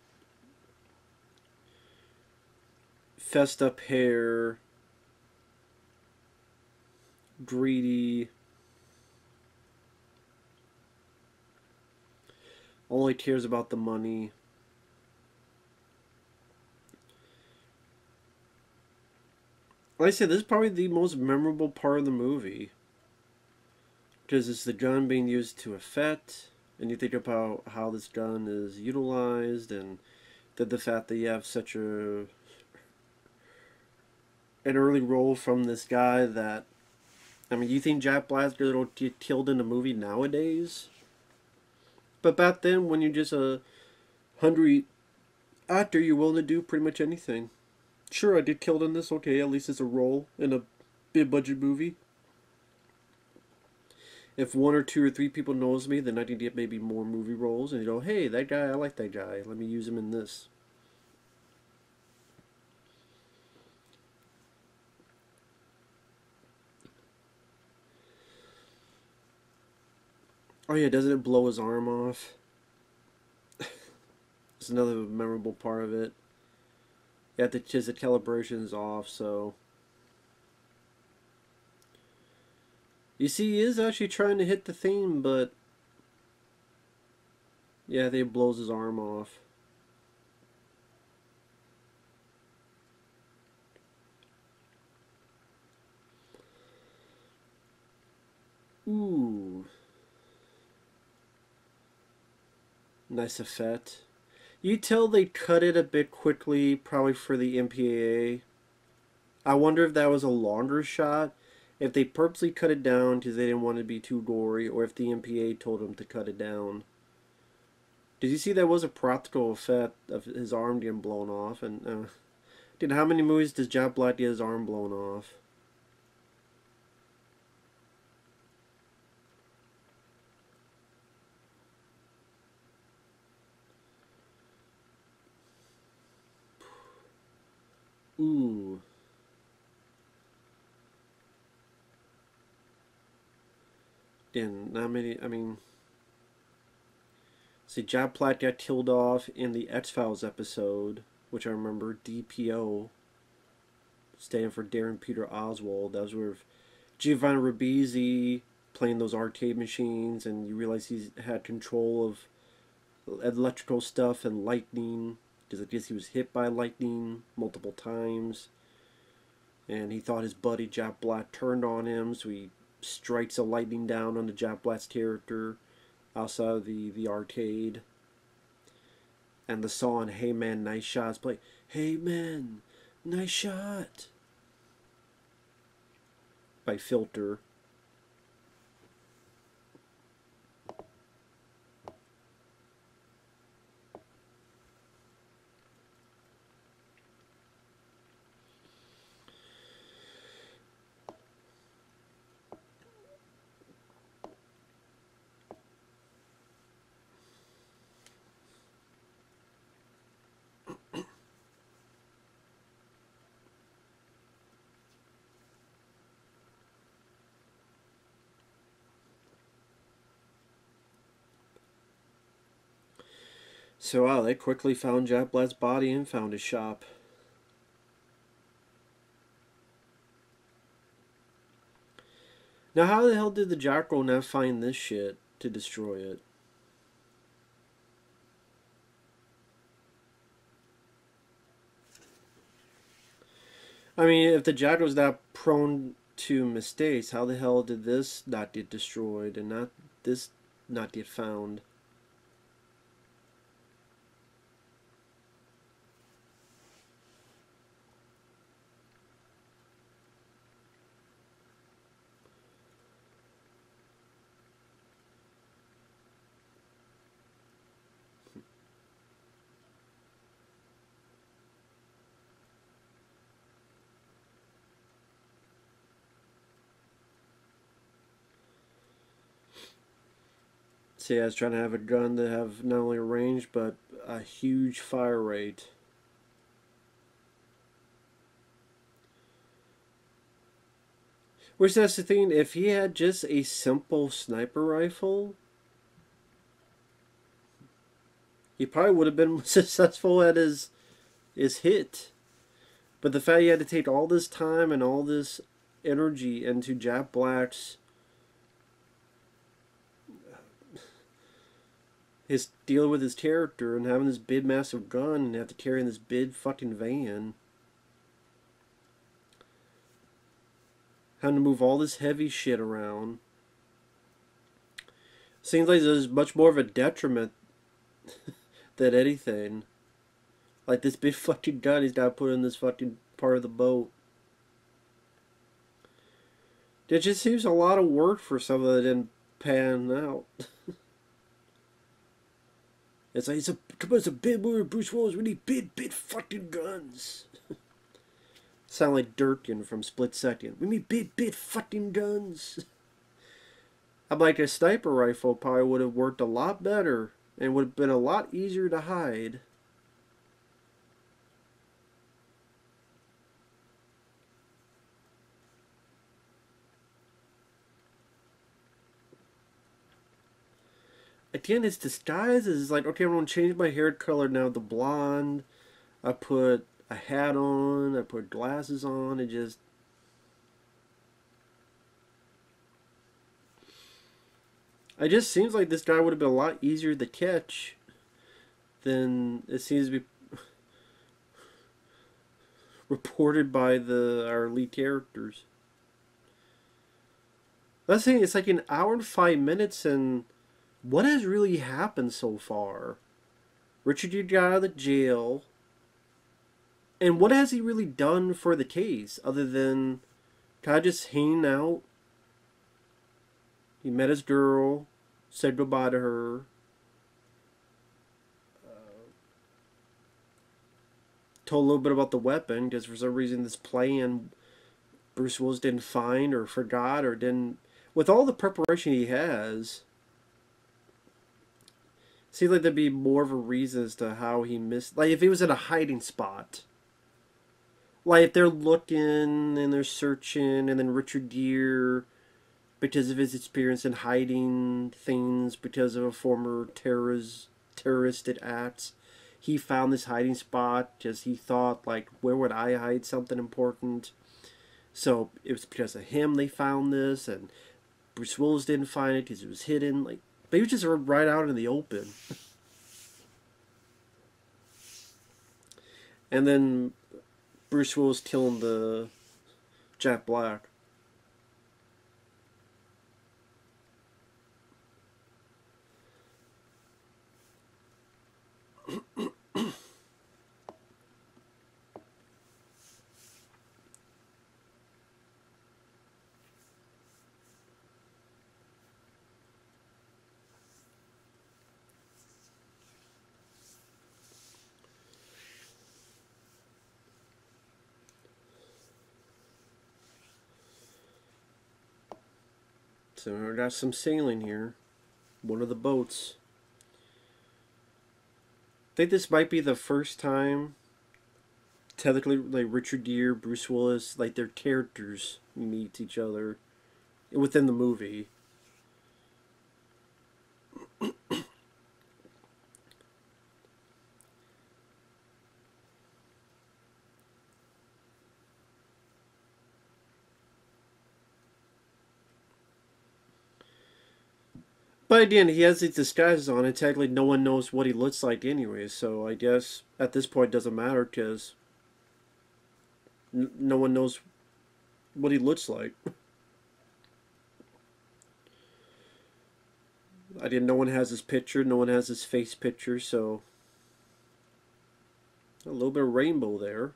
fessed up hair, greedy, only cares about the money. Like I said, this is probably the most memorable part of the movie, because it's the gun being used to effect, and you think about how this gun is utilized, and the fact that you have such an early role from this guy that, I mean, you think Jack Black's gonna get killed in a movie nowadays? But back then, when you're just a hungry actor, you're willing to do pretty much anything. Sure, I did killed in this. Okay, at least it's a role in a be a budget movie. If one or two or three people knows me, then I can get maybe more movie roles, and you go, hey, that guy, I like that guy. Let me use him in this. Oh yeah, doesn't it blow his arm off? It's another memorable part of it. Yeah, the calibration's off, so... You see, he is actually trying to hit the theme, but... Yeah, they blows his arm off. Ooh. Nice effect. You tell they cut it a bit quickly, probably for the MPAA. I wonder if that was a longer shot, if they purposely cut it down because they didn't want it to be too gory, or if the MPAA told them to cut it down. Did you see that was a practical effect of his arm getting blown off? And dude, how many movies does Jack Black get his arm blown off? Ooh. And not many, I mean... See, Jack Black got killed off in the X-Files episode, which I remember, DPO, standing for Darren Peter Oswald. That was where Giovanni Ribisi playing those arcade machines, and you realize he had control of electrical stuff and lightning, because I guess he was hit by lightning multiple times, and he thought his buddy Jack Black turned on him, so he strikes a lightning down on the Jack Black's character outside of the arcade. And the song Hey Man, Nice Shots play. Hey Man, Nice Shot by Filter. So wow, they quickly found Jack Black's body and found his shop. Now how the hell did the Jackal not find this shit to destroy it? I mean, if the Jackal's not prone to mistakes, how the hell did this not get destroyed and not this not get found? See, I was trying to have a gun that have not only range, but a huge fire rate. Which, that's the thing, if he had just a simple sniper rifle, he probably would have been successful at his hit. But the fact he had to take all this time and all this energy into Jack Black's his dealing with his character and having this big massive gun and have to carry in this big fucking van. Having to move all this heavy shit around. Seems like there's much more of a detriment than anything. Like this big fucking gun he's got to put in this fucking part of the boat. It just seems a lot of work for something that didn't pan out. It's like, it's a big movie with Bruce Willis. We need big fucking guns. Sound like Durkin from Split Second. We mean big fucking guns. I'm like, a sniper rifle probably would have worked a lot better and would have been a lot easier to hide. Again, his disguise is like, okay, I'm going to change my hair color now to blonde. I put a hat on. I put glasses on. It just... It just seems like this guy would have been a lot easier to catch than it seems to be reported by our lead characters. Let's say it's like an hour and 5 minutes, and what has really happened so far? Richard Gere got out of the jail, and what has he really done for the case other than kind of just hanging out? He met his girl, said goodbye to her. Told a little bit about the weapon, because for some reason this plan Bruce Willis didn't find or forgot or didn't... With all the preparation he has, it seems like there'd be more of a reason as to how he missed... Like, if he was in a hiding spot. Like, if they're looking and they're searching, and then Richard Gere, because of his experience in hiding things, because of a former terroristic acts, he found this hiding spot because he thought, like, where would I hide something important? So it was because of him they found this, and Bruce Willis didn't find it because it was hidden. Like, they were just right out in the open. And then Bruce Willis killing the Jack Black. So we got some sailing here. One of the boats. I think this might be the first time, technically, like Richard Gere, Bruce Willis, like their characters meet each other within the movie. But again, he has these disguises on, and technically no one knows what he looks like anyway, so I guess at this point it doesn't matter, because no one knows what he looks like. No one has his picture, no one has his face picture, so a little bit of rainbow there.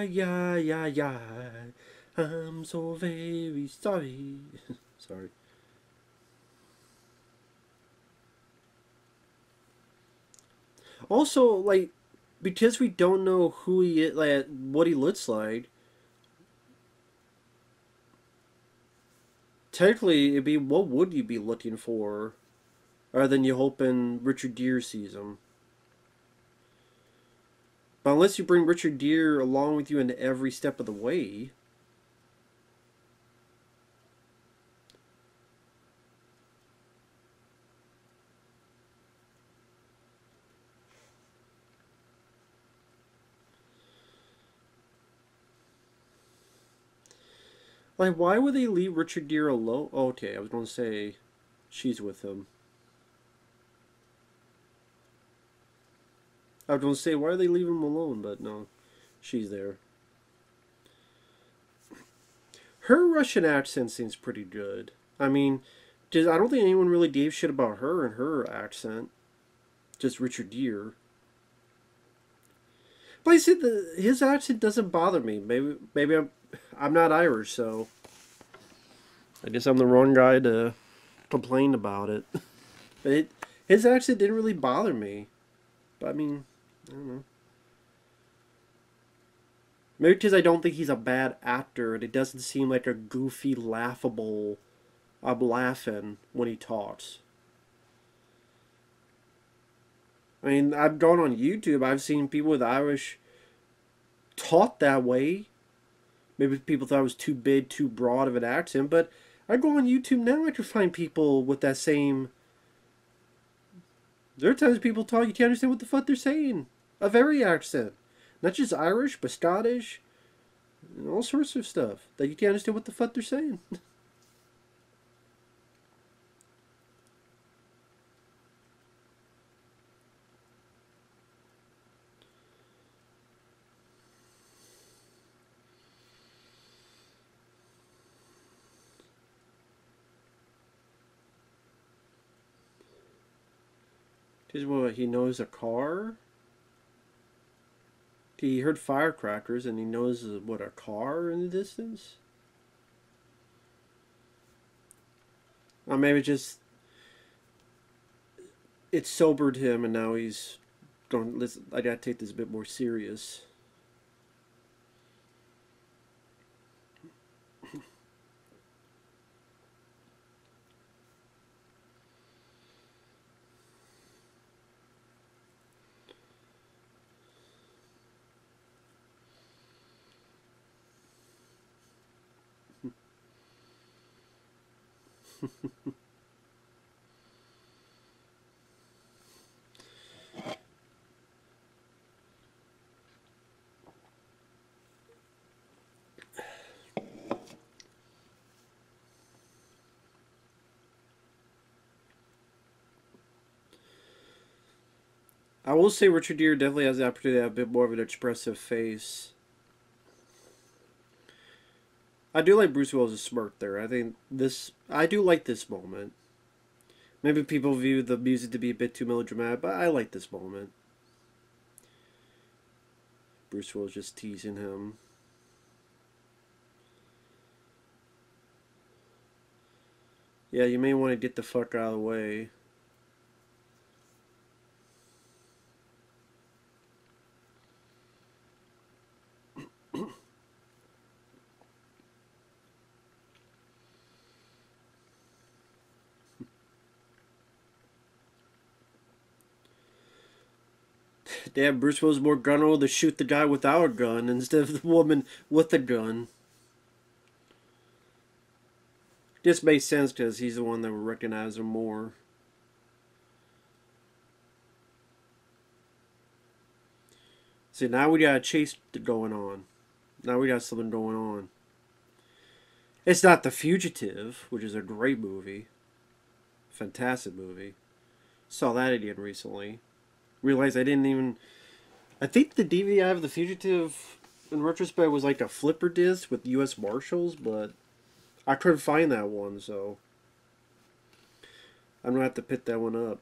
Yeah. I'm so very sorry. Sorry. Also, like, because we don't know who he is, like, what he looks like, technically, it'd be, what would you be looking for? Other than you hoping Richard Gere sees him. But unless you bring Richard Gere along with you into every step of the way... Like, why would they leave Richard Gere alone? Oh, okay, I was going to say she's with him. I was going to say, why are they leaving him alone? But no, she's there. Her Russian accent seems pretty good. I mean, I don't think anyone really gave shit about her and her accent. Just Richard Gere. But I said his accent doesn't bother me. Maybe I'm not Irish, so I guess I'm the wrong guy to complain about it. But his accent didn't really bother me. But I mean, I don't know. Maybe because I don't think he's a bad actor, and it doesn't seem like a goofy, laughable. I'm laughing when he talks. I mean, I've gone on YouTube. I've seen people with Irish talk that way. Maybe people thought it was too big, too broad of an accent, but I go on YouTube now. I can find people with that same. There are times people talk, you can't understand what the fuck they're saying. Of every accent. Not just Irish, but Scottish. And all sorts of stuff. That you can't understand what the fuck they're saying. Because what, he knows a car? He heard firecrackers and he knows, what, a car in the distance? Or maybe just it sobered him and now he's going, listen, I gotta take this a bit more serious. I will say Richard Gere definitely has the opportunity to have a bit more of an expressive face. I do like Bruce Willis' smirk there. I do like this moment. Maybe people view the music to be a bit too melodramatic, but I like this moment. Bruce Willis just teasing him. Yeah, you may want to get the fuck out of the way. Damn, Bruce Willis more gunner to shoot the guy without a gun instead of the woman with a gun. This makes sense because he's the one that would recognize him more. See, now we got a chase going on. Now we got something going on. It's not The Fugitive, which is a great movie. Fantastic movie. Saw that again recently. Realized I didn't even... I think the DVD I have of The Fugitive, in retrospect, was like a flipper disc with U.S. Marshals, but I couldn't find that one, so I'm going to have to pick that one up.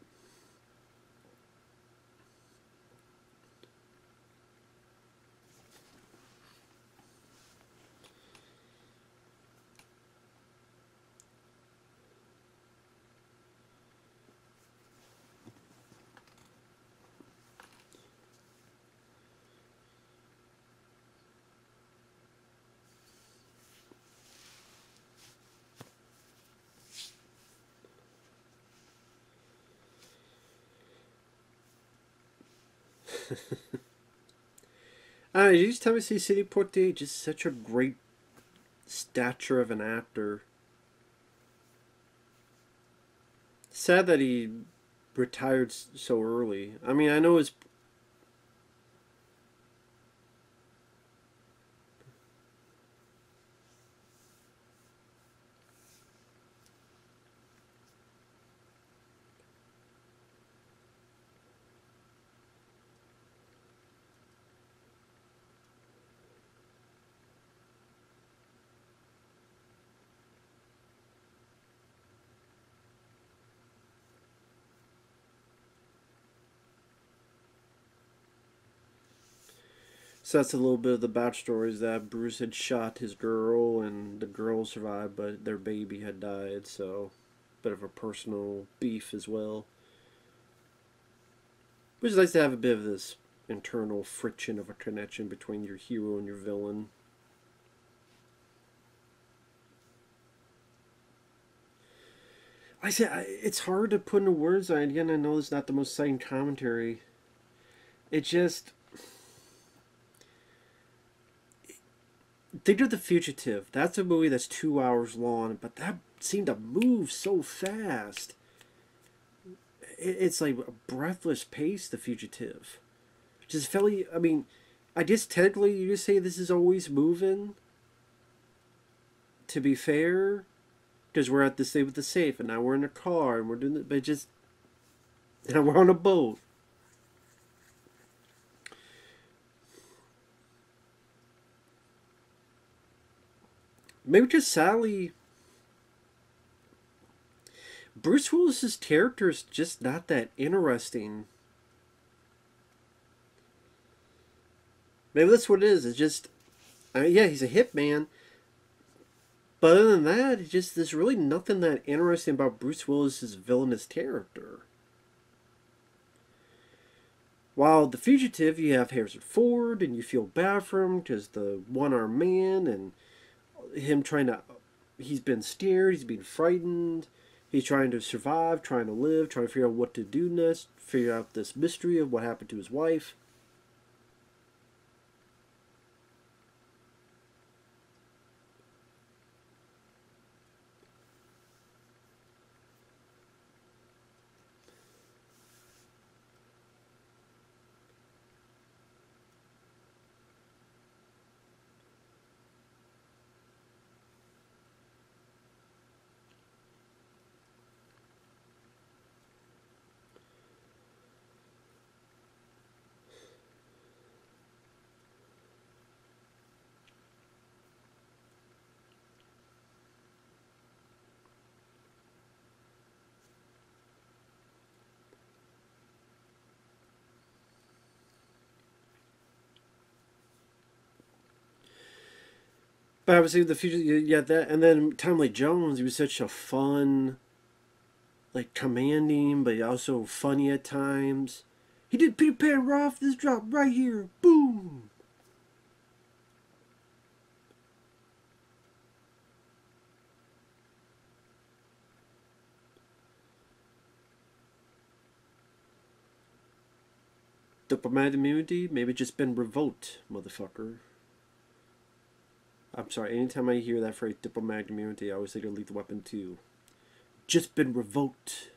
Each time I see Sidney Poitier, just such a great stature of an actor. Sad that he retired so early. I mean, I know his... So that's a little bit of the backstory, is that Bruce had shot his girl and the girl survived, but their baby had died, so bit of a personal beef as well. Which is nice to have a bit of this internal friction of a connection between your hero and your villain. I say it's hard to put into words. Again, I know it's not the most exciting commentary. It just think of The Fugitive. That's a movie that's 2 hours long, but that seemed to move so fast. It's like a breathless pace. The Fugitive just felt. I mean, I guess technically you just say this is always moving. To be fair, because we're at the state with the safe, and now we're in a car, and we're doing it, but just now we're on a boat. Maybe just Sally. Bruce Willis's character is just not that interesting. Maybe that's what it is. It's just, I mean, yeah, he's a hitman. But other than that, it's just there's really nothing that interesting about Bruce Willis's villainous character. While The Fugitive, you have Harrison Ford, and you feel bad for him because the one-armed man, and him trying to, he's been scared, he's been frightened, he's trying to survive, trying to live, trying to figure out what to do next, figure out this mystery of what happened to his wife. But obviously, The Fugitive, yeah, that, and then Tommy Jones, he was such a fun, like commanding, but also funny at times. He did Peter Pan right off this drop right here. Boom! Diplomatic immunity? Maybe just been revoked, motherfucker. I'm sorry, anytime I hear that phrase, diplomatic immunity, I always think of Lethal Weapon 2. Just been revoked.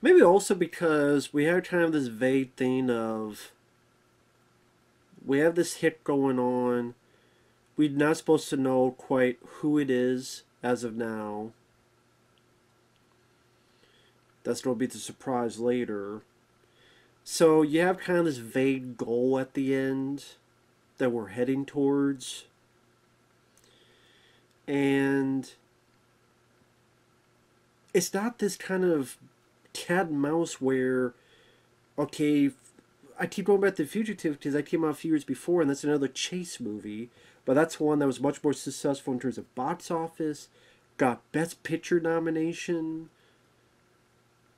Maybe also because we have kind of this vague thing of we have this hit going on. We're not supposed to know quite who it is as of now. That's going to be the surprise later. So you have kind of this vague goal at the end that we're heading towards. And it's not this kind of cat and mouse where, okay, I keep going back to The Fugitive because that came out a few years before, and that's another chase movie. But that's one that was much more successful in terms of box office, got Best Picture nomination,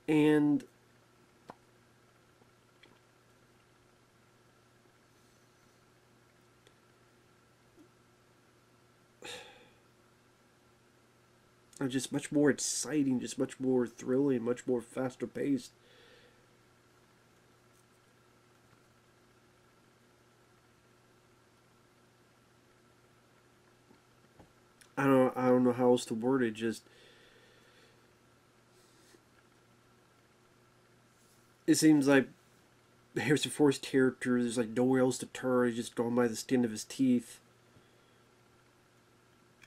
and just much more exciting, just much more thrilling, much more faster paced. I don't know how else to word it. Just it seems like Harrison Ford's character, there's like nowhere else to turn. He's just going by the skin of his teeth.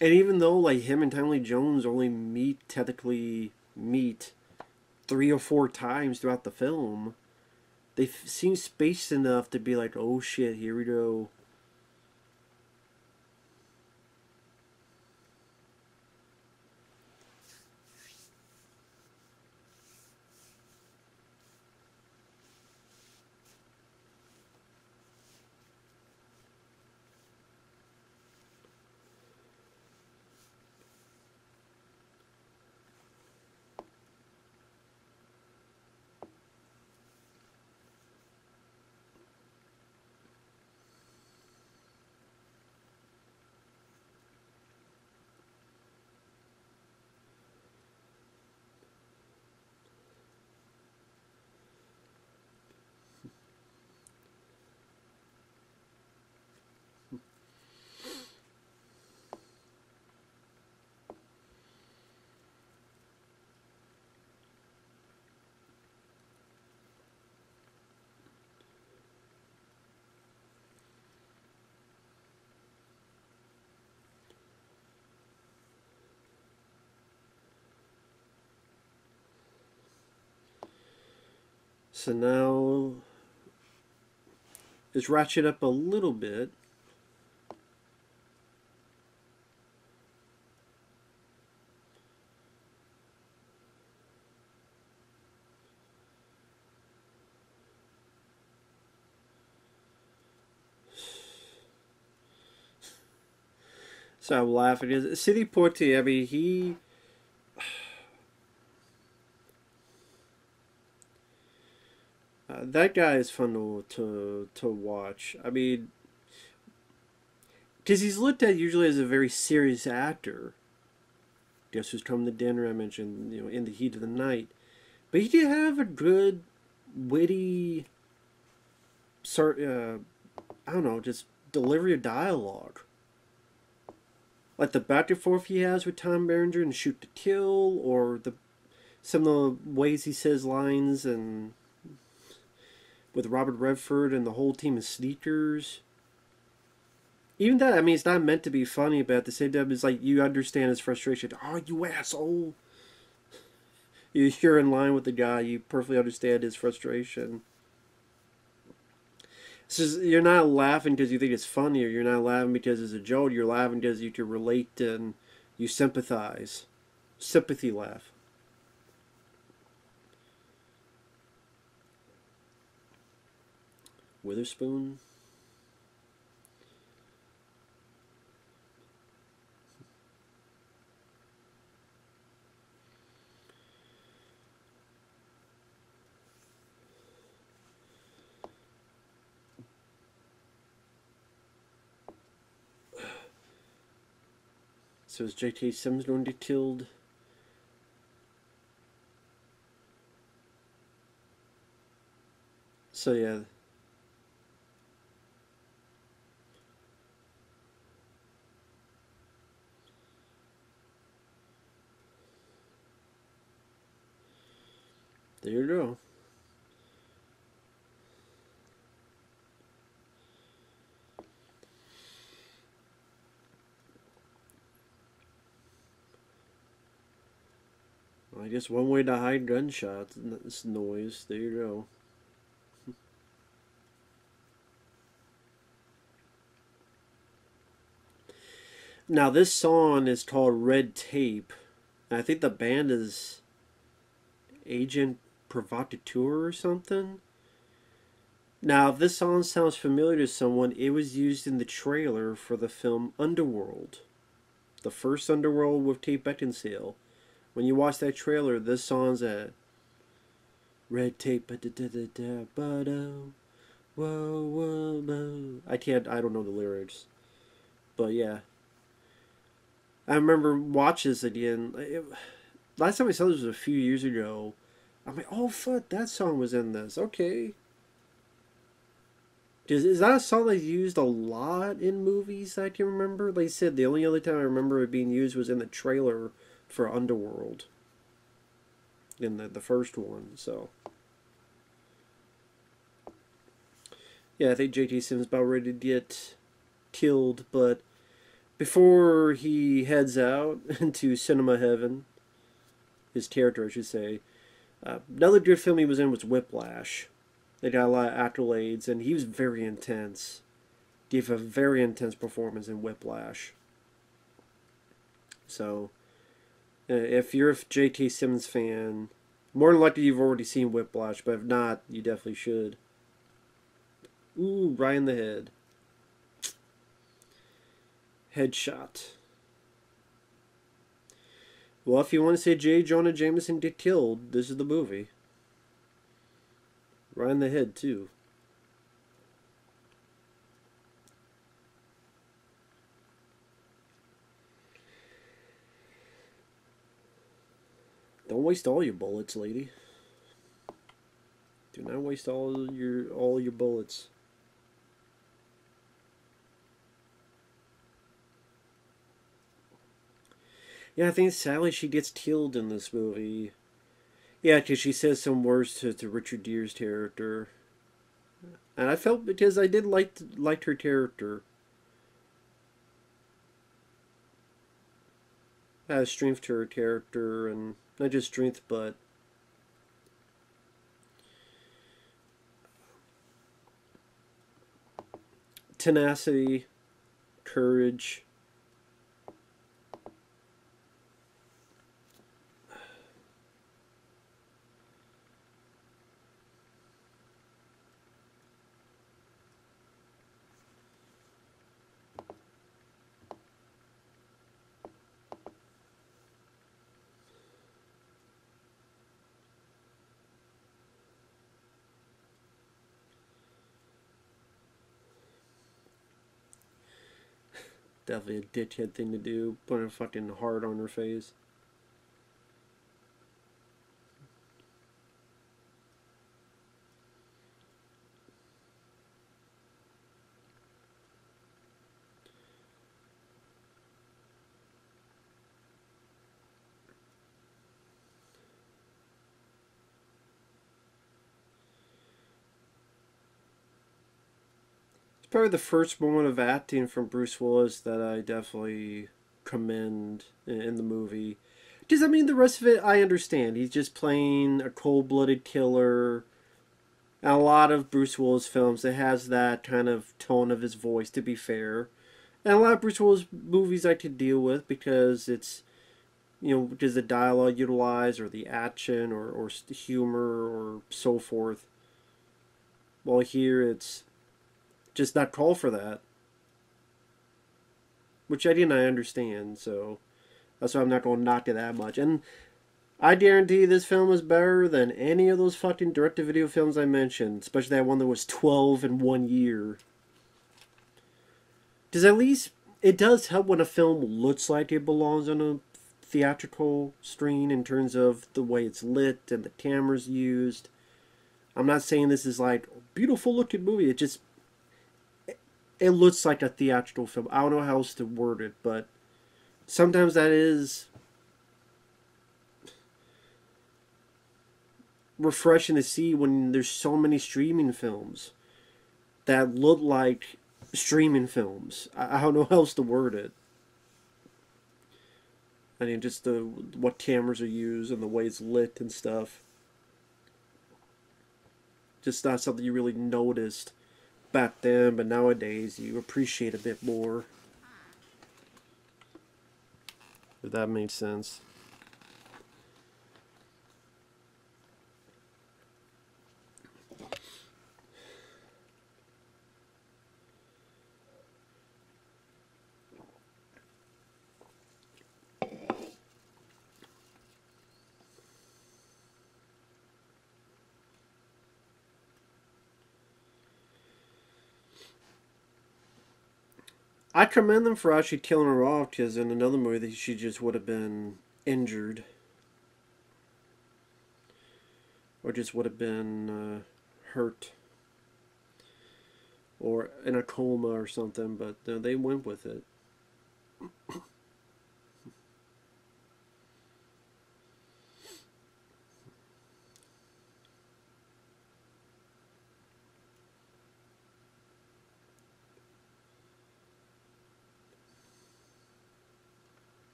And even though like him and Tommy Jones only technically meet 3 or 4 times throughout the film, they seem spaced enough to be like, oh shit, here we go. So now let's ratchet up a little bit. So I'm laughing. Sidney Poitier, I mean, that guy is fun to watch. I mean, because he's looked at usually as a very serious actor. Guess Who's Coming to Dinner, I mentioned, In the Heat of the Night. But he did have a good, witty, I don't know, just delivery of dialogue. Like the back and forth he has with Tom Berenger in Shoot to Kill, or some of the ways he says lines and with Robert Redford and the whole team of sneakers. Even that, I mean, it's not meant to be funny, but at the same time, it's like you understand his frustration. Oh, you asshole! You're in line with the guy. You perfectly understand his frustration. So you're not laughing because you think it's funny, or you're not laughing because it's a joke. You're laughing because you can relate and you sympathize. Sympathy laugh. Witherspoon. So is J.K. Simmons going to get killed? So yeah. There you go. I guess one way to hide gunshots, this noise. There you go. Now this song is called Red Tape. And I think the band is Agent Provocateur or something. Now, if this song sounds familiar to someone, it was used in the trailer for the film Underworld. The first Underworld with Kate Beckinsale. When you watch that trailer, this song's at Red Tape, whoa, whoa, whoa. I don't know the lyrics. But yeah. I remember watching this again. Last time I saw this was a few years ago. I'm like, oh fuck, that song was in this. Okay. Is that a song that's used a lot in movies that I can remember? Like I said, the only other time I remember it being used was in the trailer for Underworld. In the first one, so. Yeah, I think J.K. Simmons about ready to get killed, but before he heads out into cinema heaven, his character, I should say, another good film he was in was Whiplash. They got a lot of accolades, and he was very intense. Gave a very intense performance in Whiplash. So, if you're a J.K. Simmons fan, more than likely you've already seen Whiplash, but if not, you definitely should. Ooh, right in the head. Headshot. Well, if you want to say J. Jonah Jameson get killed, this is the movie. Right in the head, too. Don't waste all your bullets, lady. Do not waste all your bullets. Yeah, I think sadly she gets killed in this movie. Yeah, because she says some words to Richard Gere's character. And I felt because I did like her character. Has strength to her character, and not just strength, but tenacity, courage. Definitely a dickhead thing to do, putting a fucking heart on her face. Probably the first moment of acting from Bruce Willis that I definitely commend in the movie. Does that mean the rest of it? I understand. He's just playing a cold-blooded killer. And a lot of Bruce Willis films, it has that kind of tone of his voice, to be fair. And a lot of Bruce Willis movies I could deal with because it's, does the dialogue utilize or the action or humor or so forth. Well, here it's just not call for that. Which I understand, so that's why I'm not going to knock it that much. And I guarantee this film is better than any of those fucking direct-to-video films I mentioned, especially that one that was 12 in 1 year. Because at least it does help when a film looks like it belongs on a theatrical screen in terms of the way it's lit and the camera's used. I'm not saying this is like a beautiful looking movie. It looks like a theatrical film. I don't know how else to word it, but sometimes that is refreshing to see when there's so many streaming films that look like streaming films. I don't know how else to word it. I mean, just what cameras are used and the way it's lit and stuff. Just not something you really noticed back then, but nowadays you appreciate a bit more. If that makes sense. I commend them for actually killing her off, because in another movie she just would have been injured. Or just would have been hurt. Or in a coma or something, but they went with it.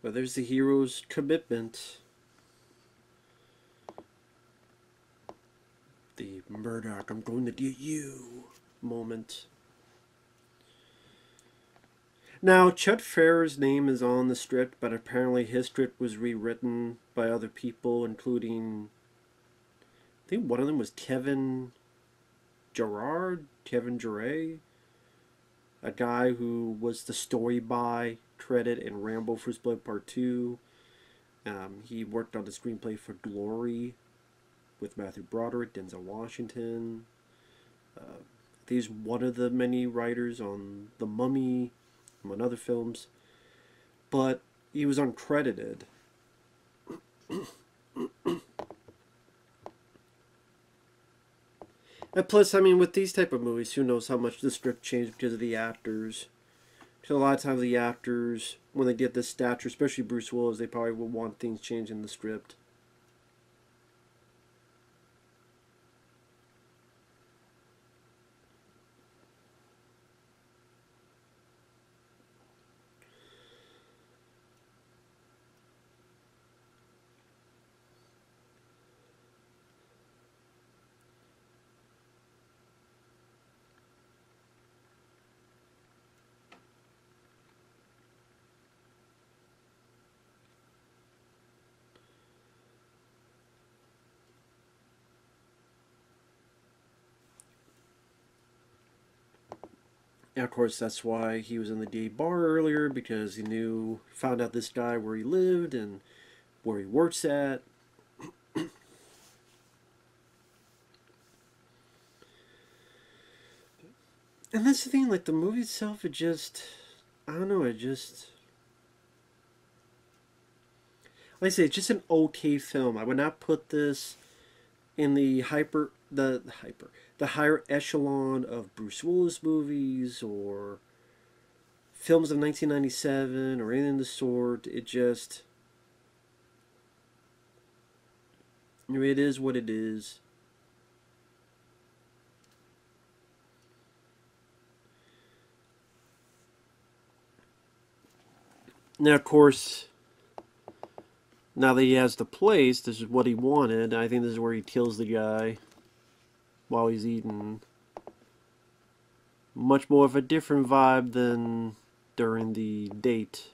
But there's the hero's commitment. The Murdoch, I'm going to get you moment. Now, Chet Farrell's name is on the script, but apparently his script was rewritten by other people, including, I think one of them was Kevin Gere, a guy who was the story by credit in Rambo First Blood Part 2. He worked on the screenplay for Glory with Matthew Broderick, Denzel Washington. He's one of the many writers on The Mummy, among other films. But he was uncredited. And plus, I mean, with these type of movies, who knows how much the script changed because of the actors. Because a lot of times the actors, when they get this stature, especially Bruce Willis, they probably will want things changed in the script. And of course, that's why he was in the gay bar earlier, because he found out this guy where he lived and where he works at. And that's the thing, like, the movie itself, it just, I don't know, like I say, it's just an okay film. I would not put this in the the higher echelon of Bruce Willis movies or films of 1997 or anything of the sort. It just, it is what it is. Now, of course, now that he has the place, this is what he wanted. I think this is where he kills the guy while he's eating. Much more of a different vibe than during the date.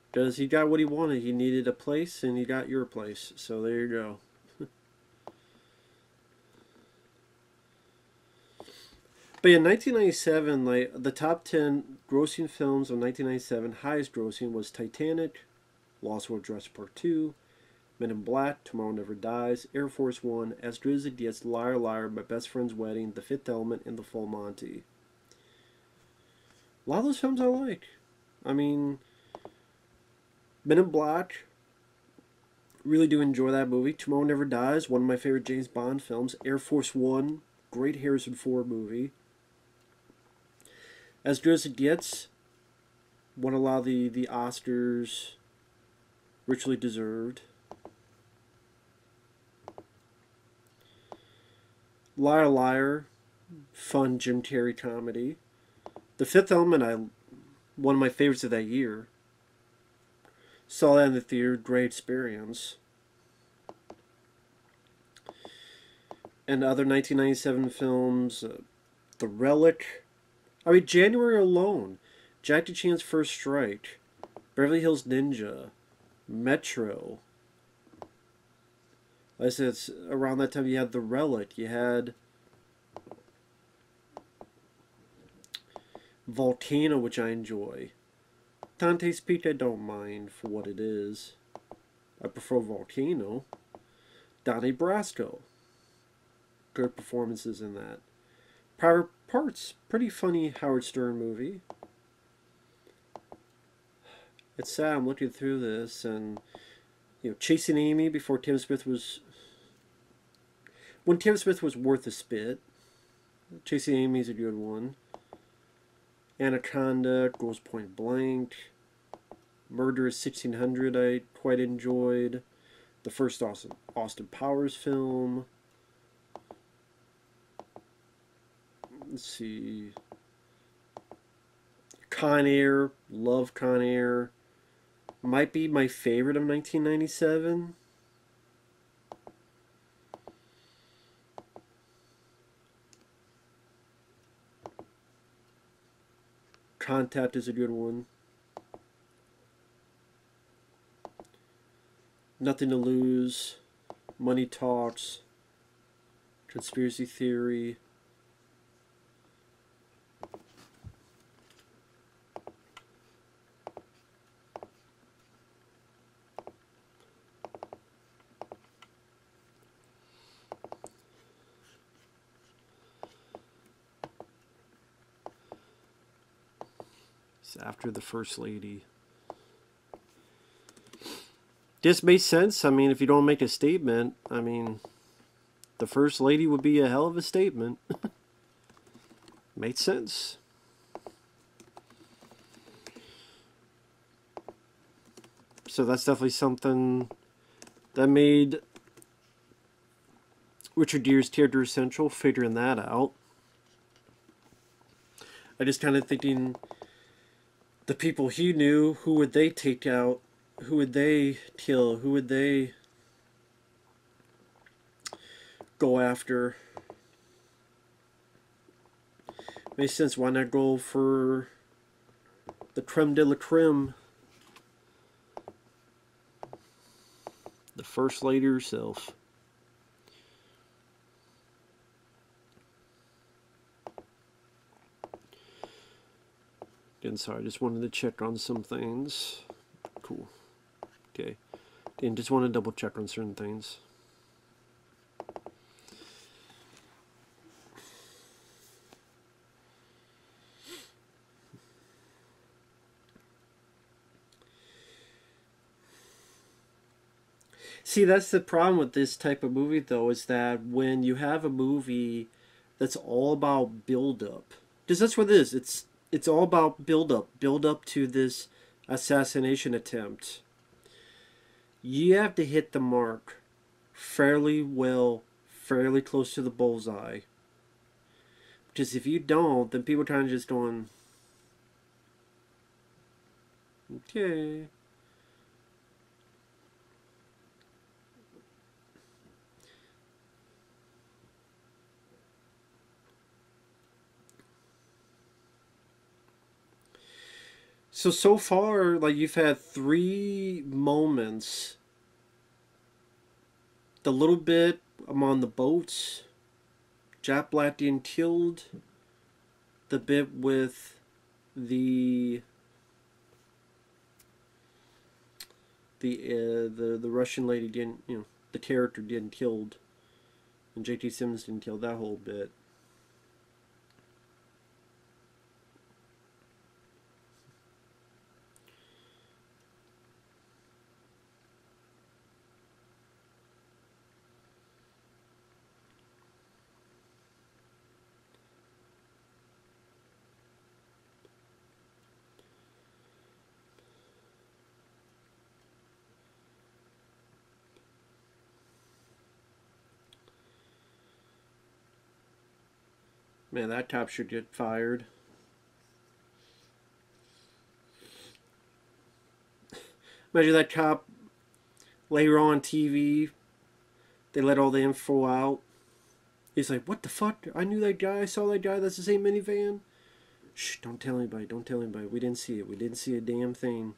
Because he got what he wanted. He needed a place, and he got your place. So there you go. But in 1997, like, the top 10 grossing films of 1997, highest grossing was Titanic, Lost World Jurassic Park 2, Men in Black, Tomorrow Never Dies, Air Force One, As Good as It Gets, Liar Liar, My Best Friend's Wedding, The Fifth Element, and The Full Monty. A lot of those films I like. I mean, Men in Black, really do enjoy that movie. Tomorrow Never Dies, one of my favorite James Bond films. Air Force One, great Harrison Ford movie. As Good as It Gets, won a lot of the Oscars, richly deserved. Liar Liar, fun Jim Carrey comedy. The Fifth Element, one of my favorites of that year. Saw that in the theater, great experience. And other 1997 films, The Relic. I mean, January alone, Jackie Chan's First Strike, Beverly Hills Ninja, Metro. Like I said, it's around that time you had The Relic, you had Volcano, which I enjoy. Dante's Peak I don't mind for what it is. I prefer Volcano. Donnie Brasco. Good performances in that. Private Parts, pretty funny Howard Stern movie. It's sad, I'm looking through this, and Chasing Amy before Tim Smith was, when Tim Smith was worth a spit. Chasing Amy's a good one. Anaconda, Grosse Point Blank, Murder is 1600 I quite enjoyed. The first Austin Powers film. Let's see. Con Air, love Con Air. Might be my favorite of 1997. Contact is a good one. Nothing to Lose. Money Talks. Conspiracy Theory. After the First Lady. This makes sense. I mean, if you don't make a statement, I mean, the First Lady would be a hell of a statement. Makes sense. So that's definitely something that made Richard Gere's character essential, figuring that out. I just kind of thinking, the people he knew, who would they take out? Who would they kill? Who would they go after? Makes sense. Why not go for the creme de la creme? The First Lady herself. Again, sorry, I just wanted to check on some things. Cool. Okay. And just want to double check on certain things. See, that's the problem with this type of movie, though, is that when you have a movie that's all about build-up, because that's what it is. It's all about build up to this assassination attempt. You have to hit the mark fairly well, fairly close to the bullseye. Because if you don't, then people are kind of just going, okay. So far, like, you've had 3 moments. The little bit I'm on the boats, Jack Black being killed, the bit with the Russian lady getting, the character getting killed, and J.T. Simmons didn't kill that whole bit. Man, that cop should get fired. Imagine that cop later on TV. They let all the info out. He's like, what the fuck? I knew that guy. I saw that guy. That's the same minivan. Shh, don't tell anybody. Don't tell anybody. We didn't see it. We didn't see a damn thing.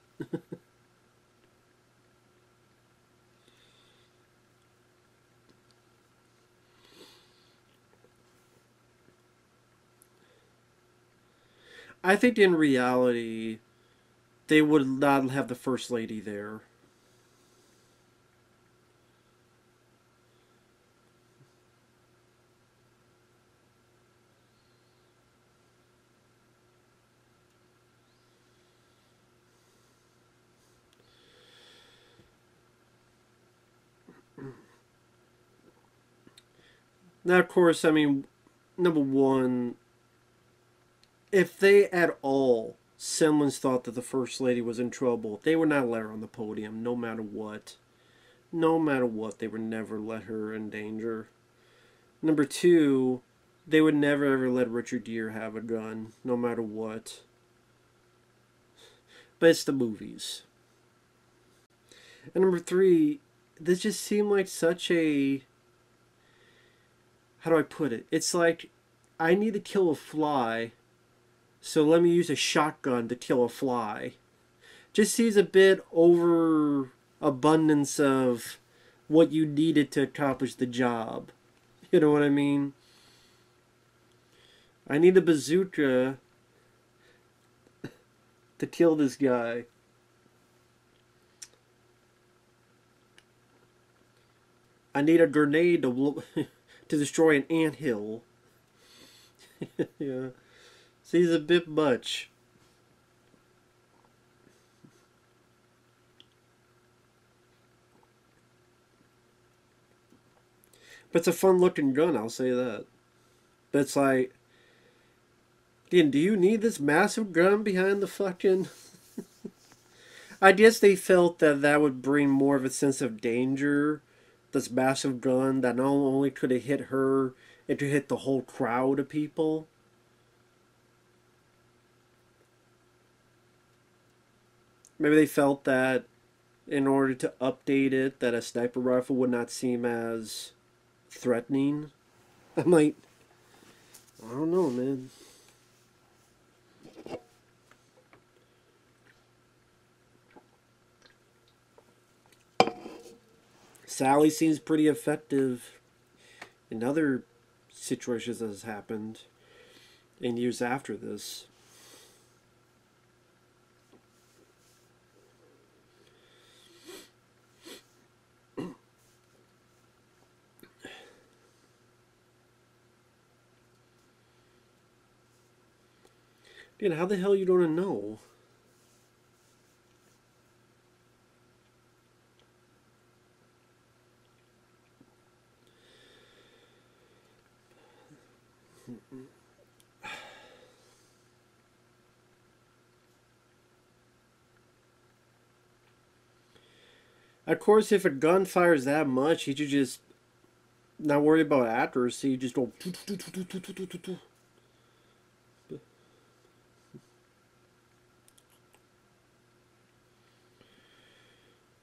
I think in reality, they would not have the First Lady there. Now, of course, I mean, number one, if they at all, Simmons thought that the First Lady was in trouble, they would not let her on the podium, no matter what. No matter what, they would never let her in danger. Number two, they would never ever let Richard Gere have a gun, no matter what. But it's the movies. And number three, this just seemed like such a... How do I put it? It's like, I need to kill a fly, so let me use a shotgun to kill a fly. Just seems a bit over abundance of what you needed to accomplish the job. You know what I mean? I need a bazooka to kill this guy. I need a grenade to destroy an anthill. Yeah. Seems a bit much. But it's a fun looking gun, I'll say that. But it's like, do you need this massive gun behind the fucking... I guess they felt that that would bring more of a sense of danger. This massive gun that not only could it hit her, it could hit the whole crowd of people. Maybe they felt that in order to update it, that a sniper rifle would not seem as threatening. I don't know, man. Sally seems pretty effective in other situations that has happened in years after this. Dude, how the hell you don't know? Of course, if a gun fires that much, you should just not worry about accuracy. You just go.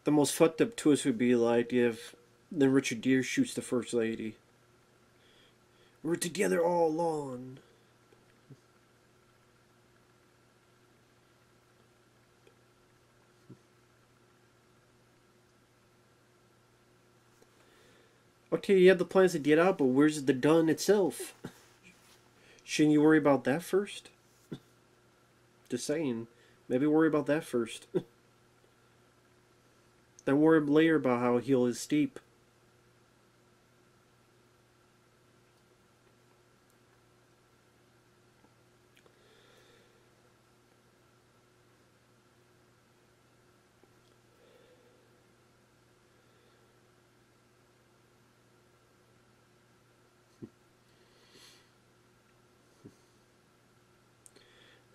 The most fucked up twist would be like if then Richard Gere shoots the first lady. We're together all along. Okay, you have the plans to get out, but where's the gun itself? Shouldn't you worry about that first? Just saying. Maybe worry about that first. Then worry later about how he'll is steep.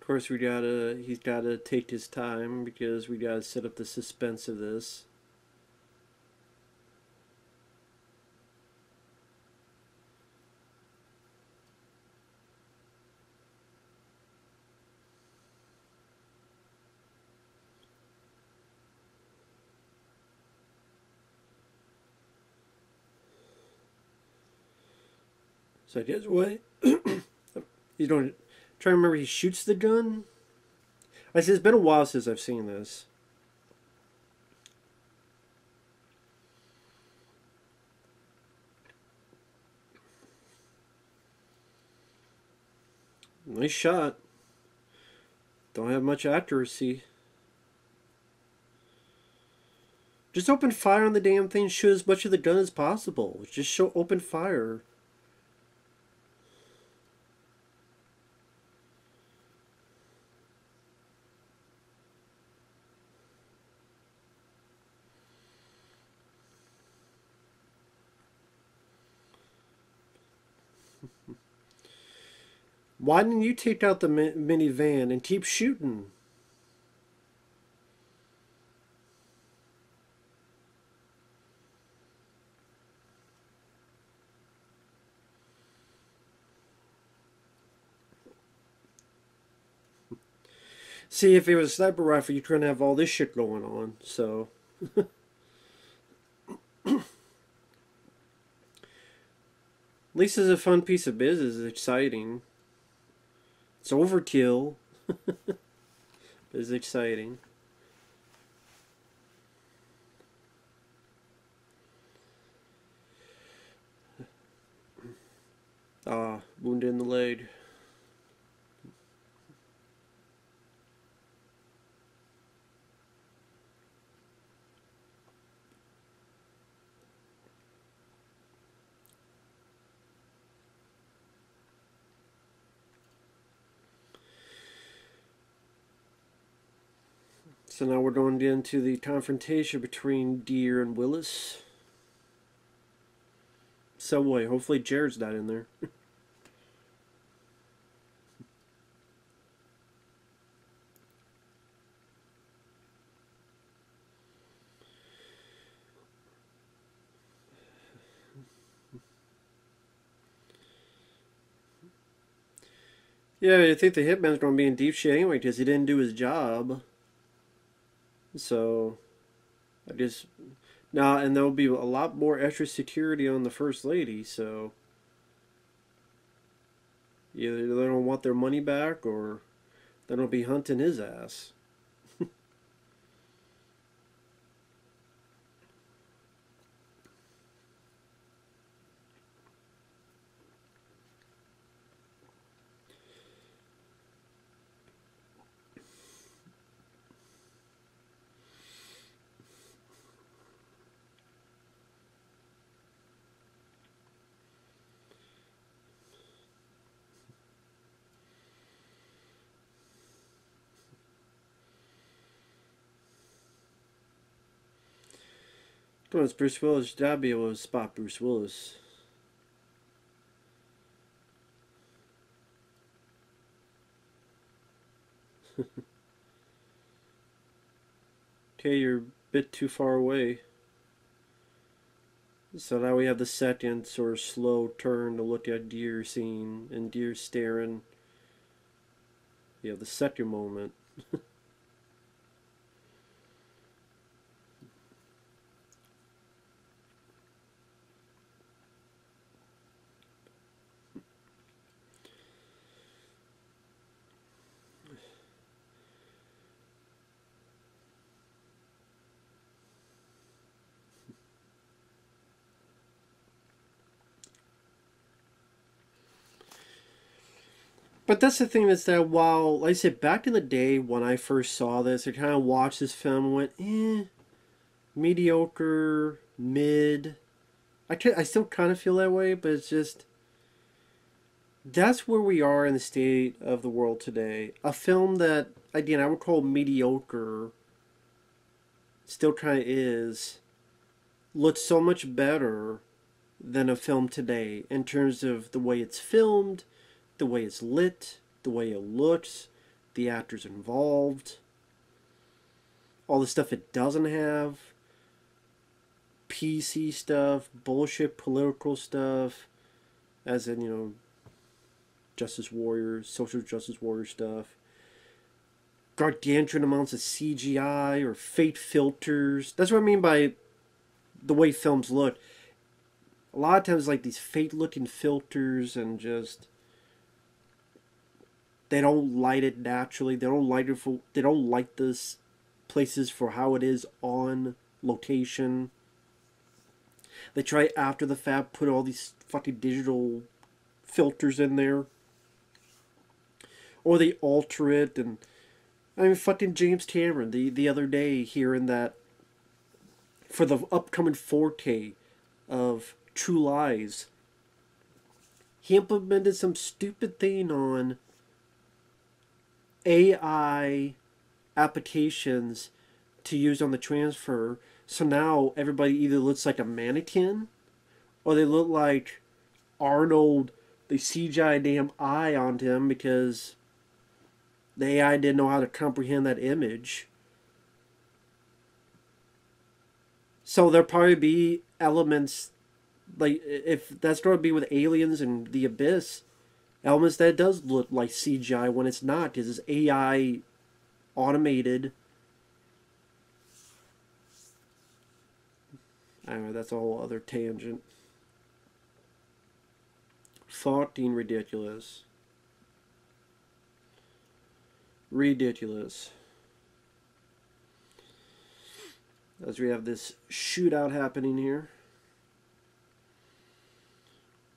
Of course, he's gotta take his time because we gotta set up the suspense of this. So I guess what? You don't try to remember he shoots the gun? I said it's been a while since I've seen this. Nice shot. Don't have much accuracy. Just open fire on the damn thing. Shoot as much of the gun as possible. Just show open fire. Why didn't you take out the minivan and keep shooting? See, if it was a sniper rifle, you couldn't have all this shit going on, so... At least it's a fun piece of business. It's exciting. It's overkill. It's exciting. Ah, wounded in the leg. So now we're going into the confrontation between Gere and Willis. Subway. Hopefully Jared's not in there. Yeah, I think the hitman's going to be in deep shit anyway because he didn't do his job. So, I just... Now, and there'll be a lot more extra security on the First Lady, so... Either they don't want their money back, or they don't be hunting his ass. Well, it's Bruce Willis. You gotta be able to spot Bruce Willis. Okay, you're a bit too far away. So now we have the second sort of slow turn to look at deer scene and deer staring. You have the second moment. But that's the thing is that while, like I said, back in the day when I first saw this, I kind of watched this film and went, mediocre, mid. I still kind of feel that way, but it's just, that's where we are in the state of the world today. A film that, again, I would call mediocre, still kind of is, looks so much better than a film today in terms of the way it's filmed, the way it's lit, the way it looks, the actors involved, all the stuff it doesn't have, PC stuff, bullshit political stuff, as in, Justice Warriors, social justice warrior stuff, gargantuan amounts of CGI or fake filters. That's what I mean by the way films look. A lot of times, like these fake looking filters and just they don't light it naturally. They don't light it for. They don't light this places for how it is on location. They try after the fact put all these fucking digital filters in there, or they alter it. And I mean, fucking James Cameron the other day hearing that for the upcoming 4K of True Lies, he implemented some stupid thing on AI applications to use on the transfer. So now everybody either looks like a mannequin or they look like Arnold. They CGI a damn eye onto him because the AI didn't know how to comprehend that image. So there'll probably be elements, like if that's going to be with Aliens and The Abyss, elements that does look like CGI when it's not, because it's AI automated. Anyway, that's a whole other tangent. Fucking ridiculous. Ridiculous. As we have this shootout happening here.